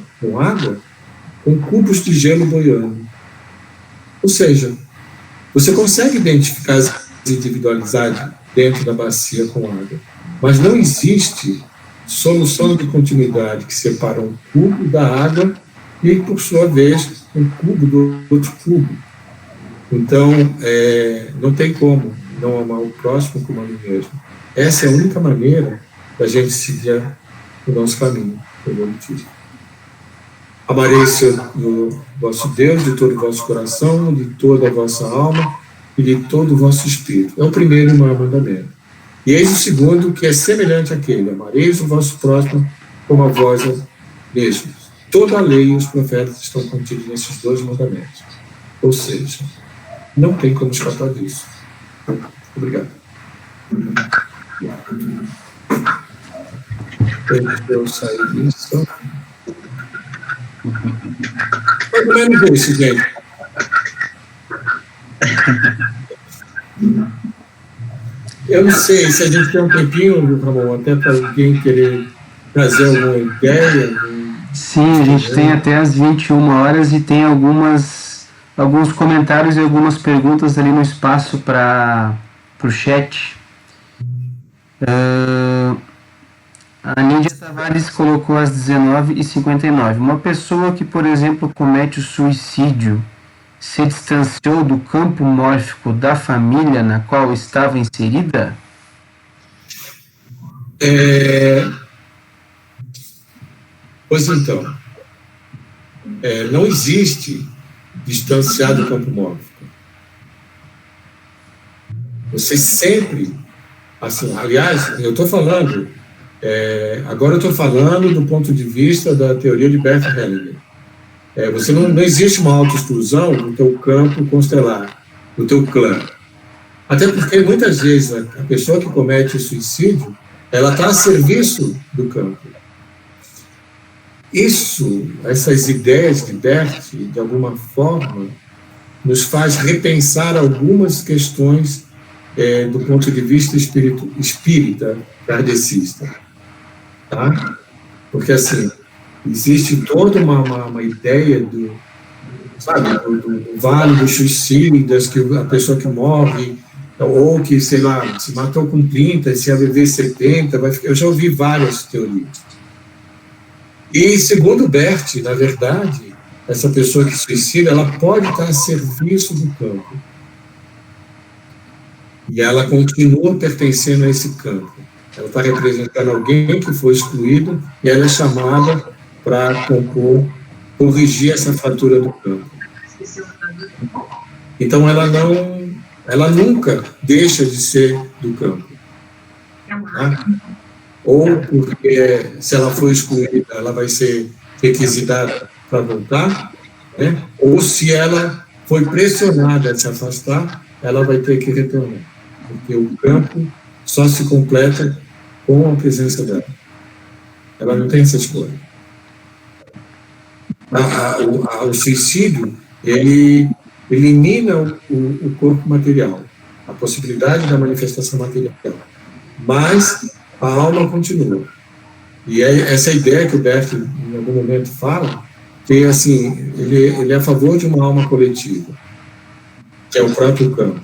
Speaker 3: com cubos de gelo boiando. Ou seja, você consegue identificar as individualidades dentro da bacia com água, mas não existe solução de continuidade que separa um cubo da água e, por sua vez, um cubo do outro cubo. Então, não tem como não amar o próximo como a mim mesmo. Essa é a única maneira da gente seguir o nosso caminho evolutivo. Amareis o vosso Deus de todo o vosso coração, de toda a vossa alma e de todo o vosso espírito. É o primeiro e maior mandamento. E eis o segundo, que é semelhante àquele. Amareis o vosso próximo como a vós mesmos. Toda a lei e os profetas estão contidos nesses dois mandamentos. Ou seja, não tem como escapar disso. Obrigado. Eu saí disso. Mais ou menos isso, gente. Eu não sei se a gente tem um tempinho, Ramon, até para alguém querer trazer alguma ideia.
Speaker 1: Sim, a gente tem até as 21 horas e tem alguns comentários e algumas perguntas ali no espaço para o chat. A Nídia Tavares colocou às 19h59. Uma pessoa que, por exemplo, comete o suicídio se distanciou do campo mórfico da família na qual estava inserida?
Speaker 3: Pois então, não existe distanciar do campo mórfico. Você sempre, assim, aliás, eu estou falando, agora eu estou falando do ponto de vista da teoria de Bert Hellinger. Você não existe uma autoexclusão no teu campo constelar, no teu clã. Até porque, muitas vezes, a pessoa que comete o suicídio, ela está a serviço do campo. Essas ideias de Bert, de alguma forma, nos faz repensar algumas questões do ponto de vista espírita, kardecista. Tá? Porque, assim, existe toda uma ideia do vale dos suicidas, que a pessoa que morre, ou que, sei lá, se matou com 30, se ia viver 70, eu já ouvi várias teorias. E, segundo Bert, na verdade, essa pessoa que suicida, ela pode estar a serviço do campo. E ela continua pertencendo a esse campo. Ela está representando alguém que foi excluído e ela é chamada para corrigir essa fratura do campo. Então, ela nunca deixa de ser do campo. Tá? Ou porque, se ela for excluída, ela vai ser requisitada para voltar, né? Ou se ela foi pressionada a se afastar, ela vai ter que retornar. Porque o campo só se completa com a presença dela. Ela não tem essa escolha. O suicídio, ele elimina o corpo material, a possibilidade da manifestação material, mas a alma continua. E é essa ideia que o Bert, em algum momento, fala, que assim, ele é a favor de uma alma coletiva, que é o próprio campo.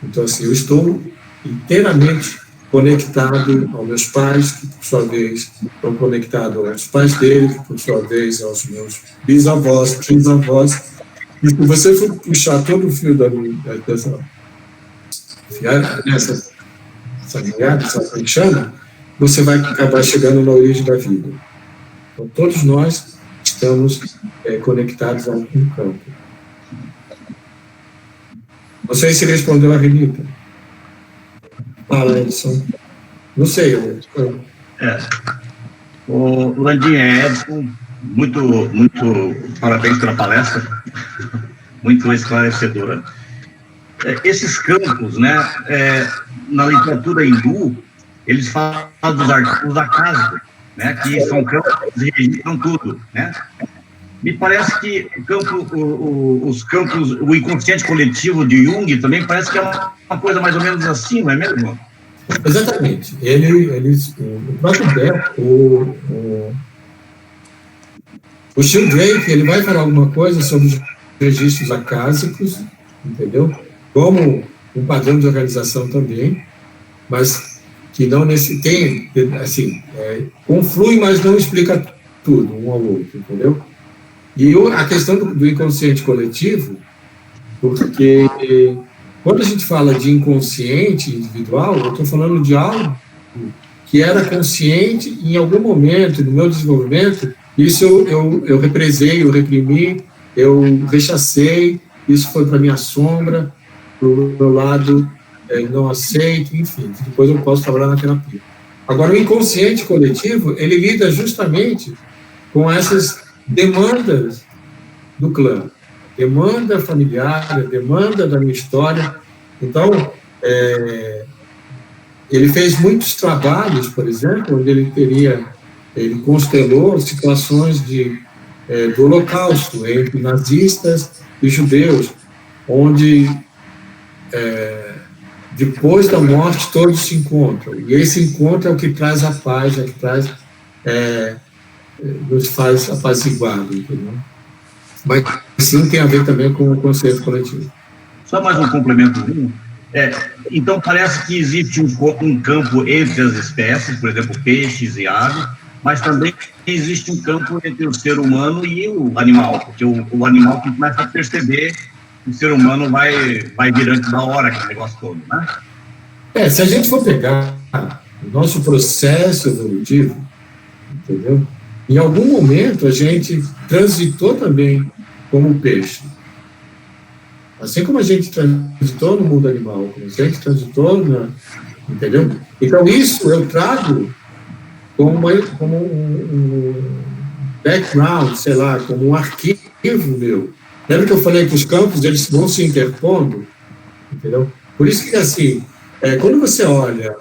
Speaker 3: Então, assim, eu estou inteiramente conectado aos meus pais, que, por sua vez, estão conectados aos pais dele, que, por sua vez, aos meus bisavós, trisavós. E se você for puxar todo o fio dessa linhada, sabe como chama? Você vai acabar chegando na origem da vida. Então, todos nós estamos conectados a um campo. Não sei se respondeu a Renita. Fala, Edson. Não sei.
Speaker 4: O Landinha, Edson, muito parabéns pela palestra, muito esclarecedora. Esses campos, né, na literatura hindu, eles falam dos akasas, né, que são campos que registram tudo, né? Me parece que os campos, o inconsciente coletivo de Jung também parece que é uma coisa mais ou menos assim, não é mesmo?
Speaker 3: Exatamente. O próprio Beck, o Sheldrake, ele vai falar alguma coisa sobre os registros acásicos, entendeu? Como um padrão de organização também, mas que não tem, assim, conflui, mas não explica tudo, um ao outro, entendeu? E a questão do inconsciente coletivo, porque quando a gente fala de inconsciente individual, eu estou falando de algo que era consciente em algum momento do meu desenvolvimento, isso eu represei, eu reprimi, eu rechacei, isso foi para minha sombra, para o meu lado não aceito, enfim, depois eu posso trabalhar na terapia. Agora, o inconsciente coletivo, ele lida justamente com essas demandas do clã, demanda familiar, demanda da minha história. Então, ele fez muitos trabalhos, por exemplo, onde ele constelou situações do Holocausto entre nazistas e judeus, onde depois da morte todos se encontram, e esse encontro é o que traz a paz, é o que traz nos faz apaziguado, entendeu? Mas sim tem a ver também com o conceito coletivo.
Speaker 4: Só mais um complementozinho. Então parece que existe um campo entre as espécies, por exemplo, peixes e aves, mas também existe um campo entre o ser humano e o animal, porque o animal que começa a perceber que o ser humano vai virando da hora aquele negócio todo, né?
Speaker 3: Se a gente for pegar o nosso processo evolutivo, entendeu? Em algum momento, a gente transitou também como peixe. Assim como a gente transitou no mundo animal, como a gente transitou entendeu? Então, isso eu trago como um background, sei lá, como um arquivo meu. Lembra que eu falei que os campos, eles vão se interpondo? Entendeu? Por isso que, assim, quando você olha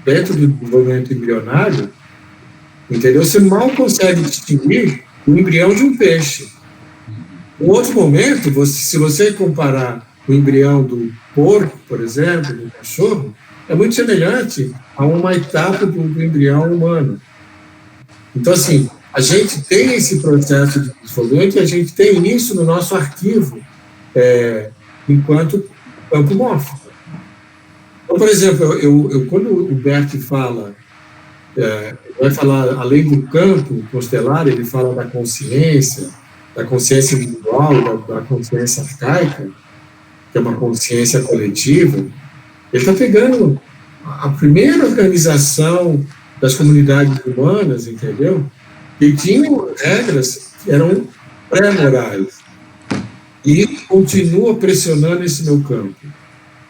Speaker 3: dentro do desenvolvimento embrionário, entendeu? Você mal consegue distinguir o embrião de um peixe. Em outro momento, se você comparar o embrião do porco, por exemplo, do cachorro, é muito semelhante a uma etapa do embrião humano. Então, assim, a gente tem esse processo de desenvolvimento e a gente tem isso no nosso arquivo enquanto campo mórfico. Então, por exemplo, quando o Bert fala, vai falar, além do campo constelar, ele fala da consciência individual, da consciência arcaica, que é uma consciência coletiva, ele está pegando a primeira organização das comunidades humanas, entendeu? E tinham regras que eram pré-morais. E continua pressionando esse meu campo.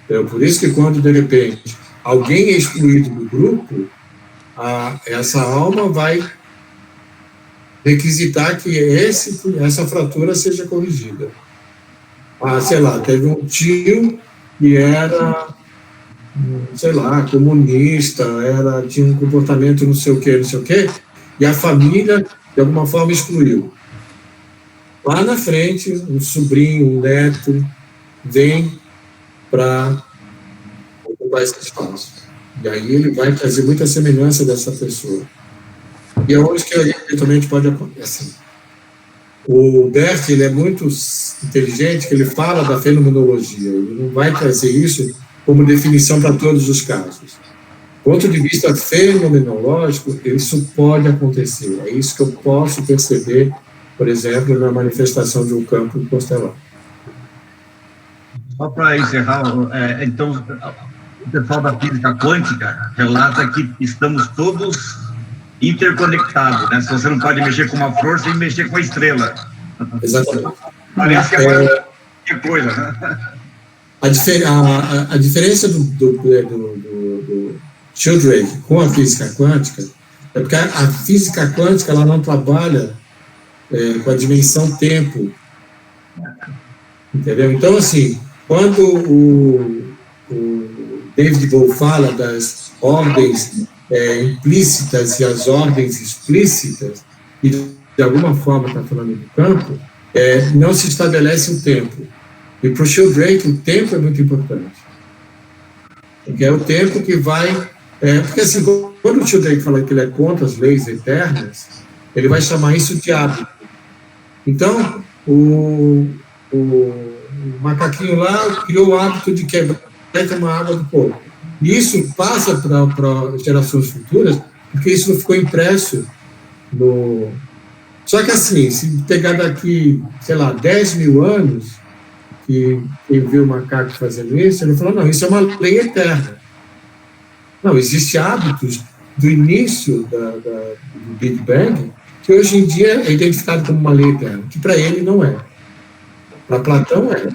Speaker 3: Então, por isso que quando, de repente, alguém é excluído do grupo, essa alma vai requisitar que essa fratura seja corrigida. Sei lá, teve um tio que era, sei lá, comunista, tinha um comportamento não sei o quê, e a família, de alguma forma, excluiu. Lá na frente, um sobrinho, um neto, vem para ocupar esse espaço. E aí ele vai trazer muita semelhança dessa pessoa. E é onde que eventualmente pode acontecer. O Bert, ele é muito inteligente, que ele fala da fenomenologia, ele não vai trazer isso como definição para todos os casos. Do ponto de vista fenomenológico, isso pode acontecer. É isso que eu posso perceber, por exemplo, na manifestação de um campo constelar.
Speaker 4: Só para encerrar, então, o pessoal da física quântica relata que estamos todos interconectados, né? Se você não pode mexer com uma flor sem mexer com a estrela.
Speaker 3: Exatamente.
Speaker 4: Parece que é qualquer coisa, né?
Speaker 3: A diferença do Sheldrake com a física quântica é porque a física quântica ela não trabalha com a dimensão tempo. Entendeu? Então, assim, quando o David Bohm fala das ordens implícitas e as ordens explícitas, e de alguma forma está falando do campo, não se estabelece o tempo. E para o Sheldrake, o tempo é muito importante. Porque é o tempo que vai... porque assim, quando o Sheldrake fala que ele é contra as leis eternas, ele vai chamar isso de hábito. Então, o macaquinho lá criou o hábito de quebrar e tomar água do coco. E isso passa para gerações futuras, porque isso não ficou impresso no... Só que assim, se pegar daqui, sei lá, 10 mil anos, que quem viu o macaco fazendo isso, ele falou, não, isso é uma lei eterna. Não, existem hábitos do início do Big Bang, que hoje em dia é identificado como uma lei eterna, que para ele não é. Para Platão é.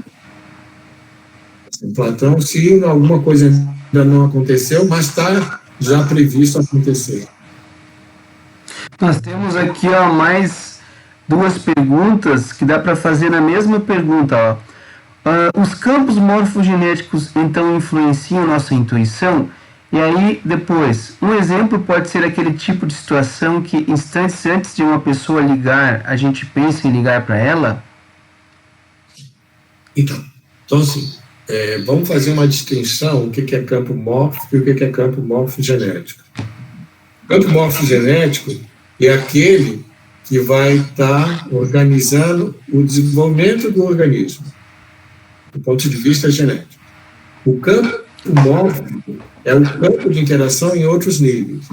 Speaker 3: Em Platão, se alguma coisa ainda não aconteceu, mas está já previsto acontecer.
Speaker 1: Nós temos aqui mais duas perguntas que dá para fazer na mesma pergunta. Os campos morfogenéticos, então, influenciam nossa intuição? E aí, depois, um exemplo pode ser aquele tipo de situação que, instantes antes de uma pessoa ligar, a gente pensa em ligar para ela?
Speaker 3: Então assim, vamos fazer uma distinção, o que é campo mórfico e o que é campo morfogenético. O campo morfogenético é aquele que vai estar organizando o desenvolvimento do organismo, do ponto de vista genético. O campo mórfico é o campo de interação em outros níveis,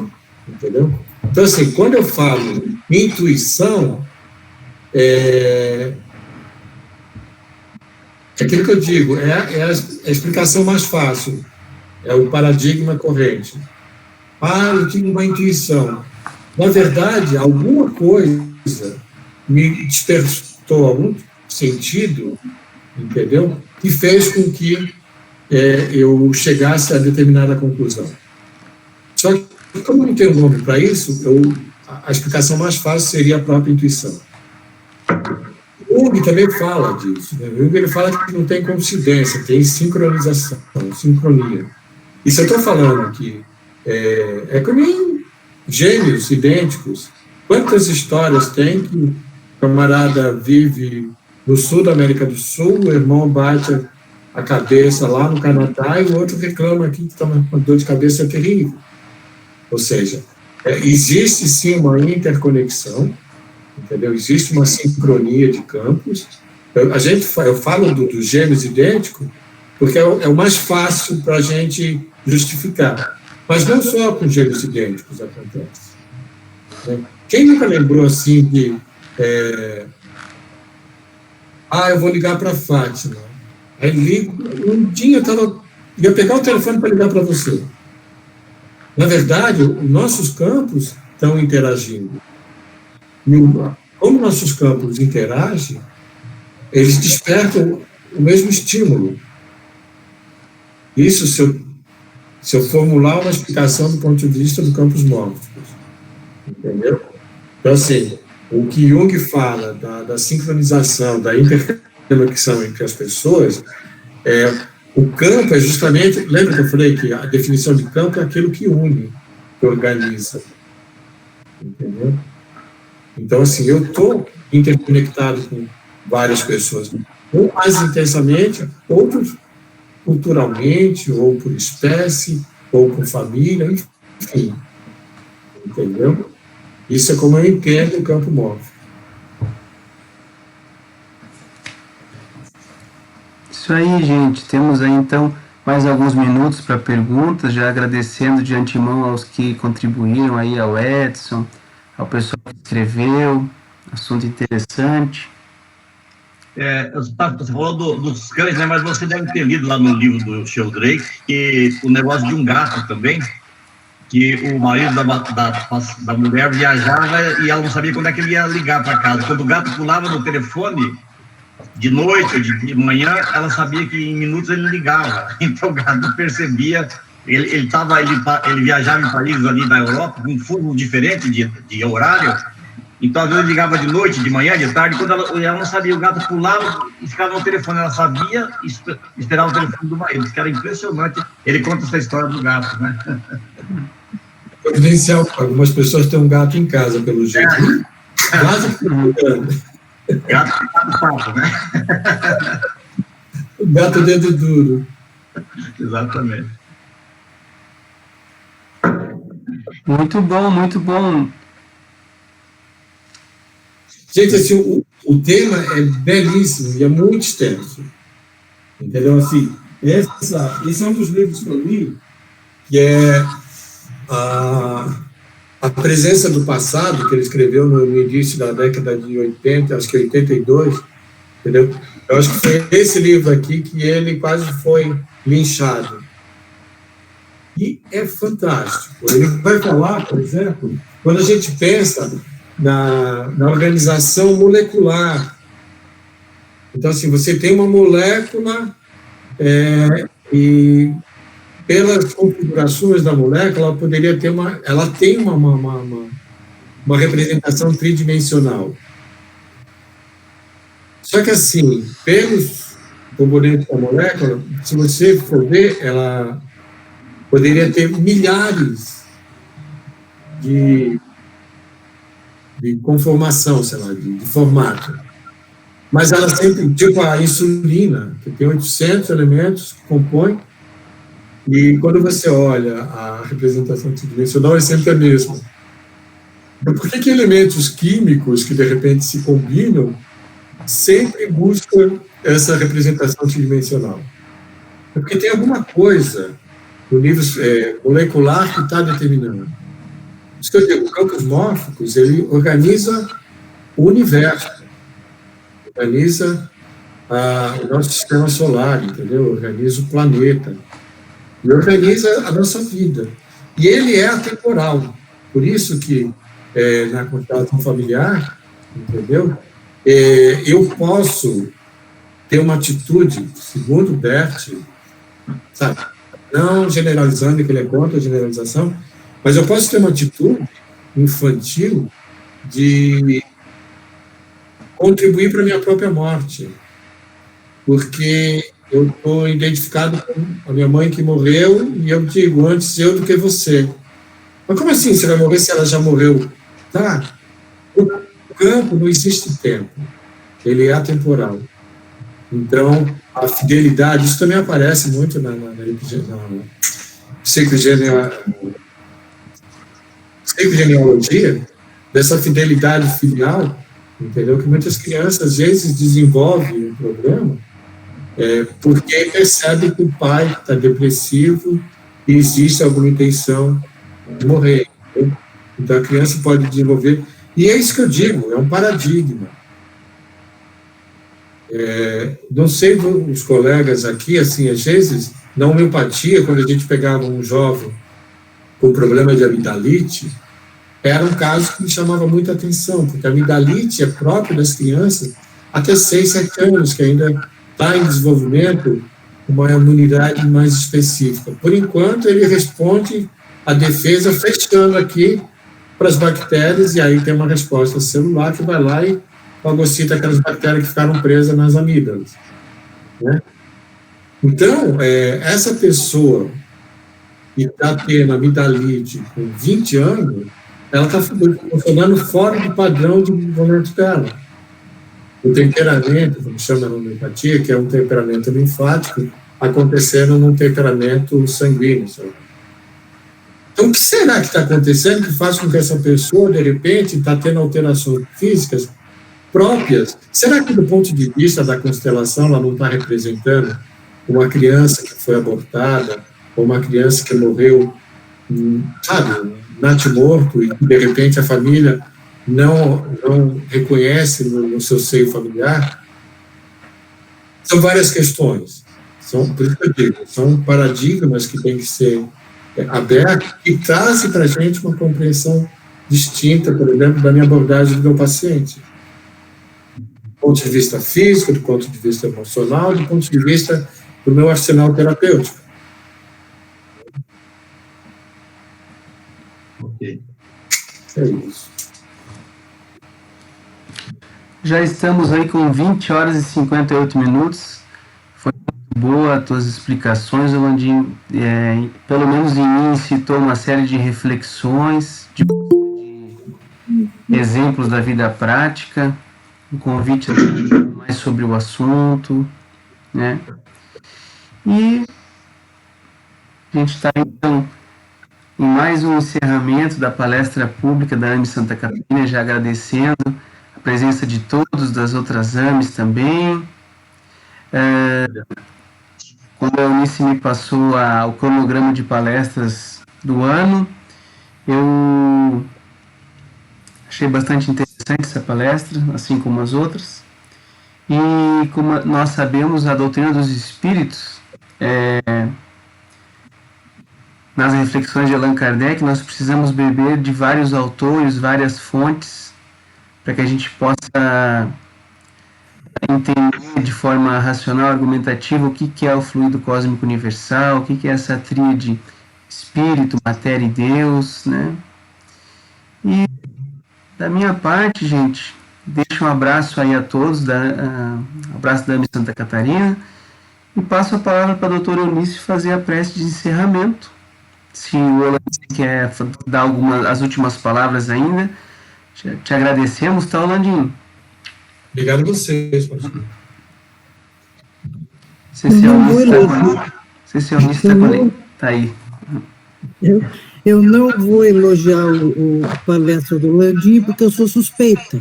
Speaker 3: entendeu? Então, assim, quando eu falo intuição, é aquilo que eu digo, é a explicação mais fácil, é o paradigma corrente. Eu tive uma intuição. Na verdade, alguma coisa me despertou algum sentido, entendeu? Que fez com que eu chegasse a determinada conclusão. Só que, como eu não tenho nome para isso, a explicação mais fácil seria a própria intuição. Jung também fala disso. Né? Jung ele fala que não tem coincidência, tem sincronização, sincronia. E se eu estou falando que é como gêmeos idênticos, quantas histórias tem que o camarada vive no sul da América do Sul, o irmão bate a cabeça lá no Canadá e o outro reclama aqui que está uma dor de cabeça terrível. Ou seja, existe sim uma interconexão, entendeu? Existe uma sincronia de campos. Eu falo dos gêmeos idênticos porque é o mais fácil para a gente justificar. Mas não só com gêmeos idênticos acontece. Quem nunca lembrou assim de eu vou ligar para a Fátima. Aí ligo, um dia ia pegar o telefone para ligar para você. Na verdade, os nossos campos estão interagindo. E como nossos campos interagem, eles despertam o mesmo estímulo. Isso se eu formular uma explicação do ponto de vista do campos mórficos. Entendeu? Então, assim, o que Jung fala da sincronização, da interconexão entre as pessoas, o campo é justamente... Lembra que eu falei que a definição de campo é aquilo que une, que organiza. Entendeu? Então, assim, eu estou interconectado com várias pessoas, ou mais intensamente, outros culturalmente, ou por espécie, ou por família, enfim. Entendeu? Isso é como eu entendo o campo mórfico.
Speaker 1: Isso aí, gente. Temos aí, então, mais alguns minutos para perguntas, já agradecendo de antemão aos que contribuíram aí, ao Edson, ao pessoal que escreveu, assunto interessante.
Speaker 4: Você falou dos cães, né? Mas você deve ter lido lá no livro do Sheldrake que o negócio de um gato também, que o marido da mulher viajava e ela não sabia quando é que ele ia ligar para casa. Quando o gato pulava no telefone, de noite ou de manhã, ela sabia que em minutos ele ligava. Então o gato percebia, ele viajava em países ali da Europa, com um fuso diferente de horário. Então, às vezes, ele ligava de noite, de manhã, de tarde, quando ela não sabia, o gato pulava e ficava no telefone. Ela sabia e esperava o telefone do marido, que era impressionante. Ele conta essa história do gato, né?
Speaker 3: Providencial, algumas pessoas têm um gato em casa, pelo jeito.
Speaker 4: Gato papo, né?
Speaker 3: O gato dedo duro.
Speaker 4: Exatamente.
Speaker 1: Muito bom, muito bom.
Speaker 3: Gente, assim, o tema é belíssimo e é muito extenso. Entendeu? Assim, esse é um dos livros que eu li, que é a presença do passado, que ele escreveu no início da década de 80, acho que 82, entendeu? Eu acho que foi esse livro aqui que ele quase foi linchado. E é fantástico. Ele vai falar, por exemplo, quando a gente pensa na organização molecular. Então, assim, você tem uma molécula e pelas configurações da molécula, ela poderia ter ela tem uma representação tridimensional. Só que, assim, pelos componentes da molécula, se você for ver, ela poderia ter milhares de conformação, sei lá, de formato. Mas ela sempre, tipo a insulina, que tem 800 elementos que compõem, e quando você olha a representação tridimensional, é sempre a mesma. Então, por que elementos químicos que, de repente, se combinam sempre buscam essa representação tridimensional? É porque tem alguma coisa no nível molecular que está determinando. Isso que eu digo, campos mórficos, ele organiza o universo, organiza o nosso sistema solar, entendeu? Organiza o planeta, e organiza a nossa vida. E ele é atemporal. Por isso que, na constelação familiar, entendeu? Eu posso ter uma atitude, segundo Bert, sabe? Não generalizando, que ele é contra a generalização, mas eu posso ter uma atitude infantil de contribuir para a minha própria morte, porque eu estou identificado com a minha mãe que morreu e eu digo, antes eu do que você. Mas como assim você vai morrer se ela já morreu? Tá, o campo não existe tempo, ele é atemporal. Então, a fidelidade, isso também aparece muito na psicogenealogia, dessa fidelidade filial, entendeu? Que muitas crianças, às vezes, desenvolvem um problema porque percebem que o pai está depressivo e existe alguma intenção de morrer. Entendeu? Então, a criança pode desenvolver... E é isso que eu digo, é um paradigma. Não sei os colegas aqui, assim, às vezes, na homeopatia, quando a gente pegava um jovem com problema de amidalite, era um caso que me chamava muita atenção, porque a amidalite é própria das crianças até 6, 7 anos, que ainda está em desenvolvimento uma imunidade mais específica. Por enquanto, ele responde a defesa fechando aqui para as bactérias, e aí tem uma resposta celular que vai lá e fagocita aquelas bactérias que ficaram presas nas amígdalas, né? Então, essa pessoa que está tendo amidalite com 20 anos, ela está funcionando fora do padrão de desenvolvimento dela. O temperamento, como chama na homeopatia, que é um temperamento linfático, acontecendo num temperamento sanguíneo. Sabe? Então, o que será que está acontecendo que faz com que essa pessoa, de repente, está tendo alterações físicas próprias? Será que, do ponto de vista da constelação, ela não está representando uma criança que foi abortada, ou uma criança que morreu, sabe, natimorto, e de repente a família não reconhece no seu seio familiar? São várias questões. Por isso que eu digo, são paradigmas que têm que ser abertos e trazem para a gente uma compreensão distinta, por exemplo, da minha abordagem do meu paciente. Do ponto de vista físico, do ponto de vista emocional, do ponto de vista do meu arsenal terapêutico.
Speaker 4: Ok.
Speaker 3: É isso.
Speaker 1: Já estamos aí com 20 horas e 58 minutos. Foi muito boa as tuas explicações, Orlandinho. Pelo menos em mim, citou uma série de reflexões, de exemplos da vida prática, um convite a mais sobre o assunto, né? E a gente está, então, em mais um encerramento da palestra pública da AME Santa Catarina, já agradecendo a presença de todos, das outras AMEs também. Quando a Eunice me passou o cronograma de palestras do ano, eu achei bastante interessante essa palestra, assim como as outras. E como nós sabemos, a doutrina dos espíritos, nas reflexões de Allan Kardec, nós precisamos beber de vários autores, várias fontes, para que a gente possa entender de forma racional, argumentativa, o que é o fluido cósmico universal, o que é essa tríade espírito, matéria e Deus, né? E da minha parte, gente, deixo um abraço aí a todos, abraço da AME Santa Catarina, e passo a palavra para a doutora Eunice fazer a prece de encerramento. Se o Orlandinho quer dar as últimas palavras ainda, te agradecemos, tá, Orlandinho?
Speaker 3: Obrigado a vocês, professor.
Speaker 1: Tá aí.
Speaker 2: Eu não vou elogiar a palestra do Orlandinho, porque eu sou suspeita.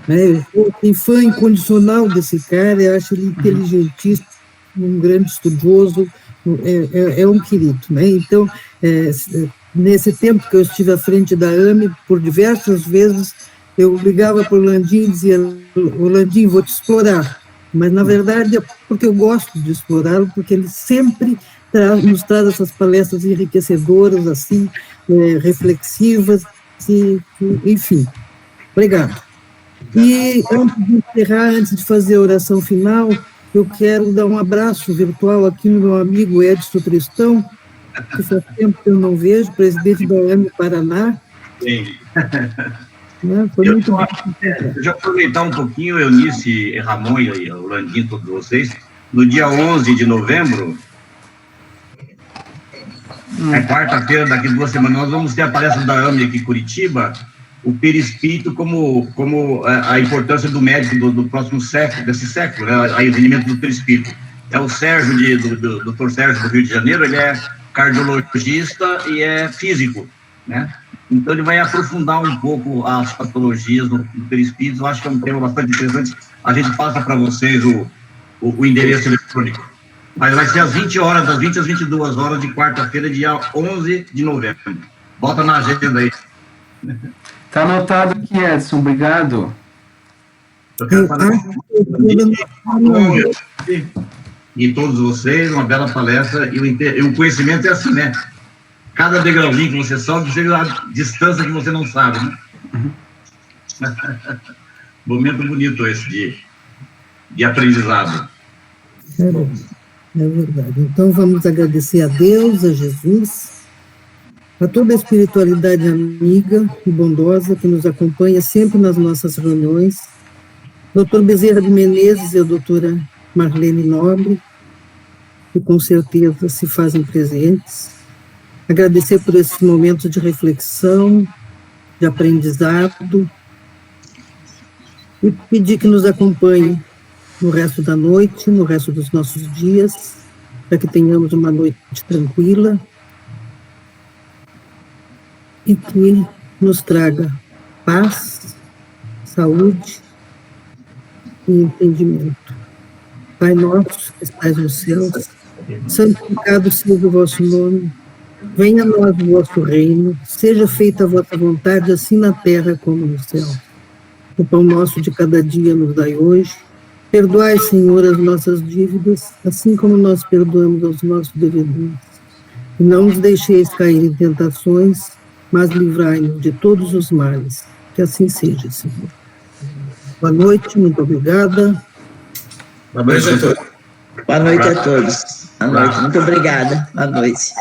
Speaker 2: Né? Eu sou fã incondicional desse cara, eu acho ele inteligentíssimo, um grande estudioso, é um querido, né? Então, nesse tempo que eu estive à frente da AME, por diversas vezes, eu ligava para o Orlandinho e dizia: Orlandinho, vou te explorar. Mas, na verdade, é porque eu gosto de explorá-lo, porque ele sempre nos traz essas palestras enriquecedoras, assim, reflexivas, enfim. Obrigado. E, antes de encerrar, antes de fazer a oração final, eu quero dar um abraço virtual aqui no meu amigo Edson Tristão, que faz tempo que eu não vejo, presidente da AME Paraná.
Speaker 4: Sim.
Speaker 2: Foi muito bom.
Speaker 4: Já aproveitar um pouquinho, Eunice, Ramon e Orlandinho, todos vocês, no dia 11 de novembro, quarta-feira, daqui 2 semanas, nós vamos ter a palestra da AME aqui em Curitiba, o perispírito como a importância do médico do próximo século, desse século, né, o entendimento do perispírito. É o Sérgio, do Dr. Sérgio do Rio de Janeiro, ele é cardiologista e é físico, né? Então ele vai aprofundar um pouco as patologias do perispírito. Eu acho que é um tema bastante interessante. A gente passa para vocês o endereço eletrônico. Mas vai ser às 20 horas, das 20 às 22 horas de quarta-feira, dia 11 de novembro. Bota na agenda aí.
Speaker 1: Tá anotado aqui, Edson. Obrigado.
Speaker 4: Eu quero e todos vocês, uma bela palestra. E o conhecimento é assim, né? cada degrauzinho que você sobe, chega a distância que você não sabe, né? Momento bonito esse de aprendizado.
Speaker 2: É verdade. Então, vamos agradecer a Deus, a Jesus, a toda a espiritualidade amiga e bondosa que nos acompanha sempre nas nossas reuniões, Dr. Bezerra de Menezes e a doutora Marlene Nobre, que com certeza se fazem presentes. Agradecer por esses momentos de reflexão, de aprendizado, e pedir que nos acompanhem no resto da noite, no resto dos nossos dias, para que tenhamos uma noite tranquila e que nos traga paz, saúde e entendimento. Pai nosso, que estás nos céus, santificado seja o vosso nome, venha a nós o vosso reino, seja feita a vossa vontade, assim na terra como no céu. O pão nosso de cada dia nos dai hoje. Perdoai, Senhor, as nossas dívidas, assim como nós perdoamos aos nossos devedores. E não nos deixeis cair em tentações, mas livrai-nos de todos os males. Que assim seja, Senhor. Boa noite, muito obrigada.
Speaker 3: Boa noite a todos.
Speaker 5: Boa noite a todos. Boa noite, muito obrigada. Boa noite.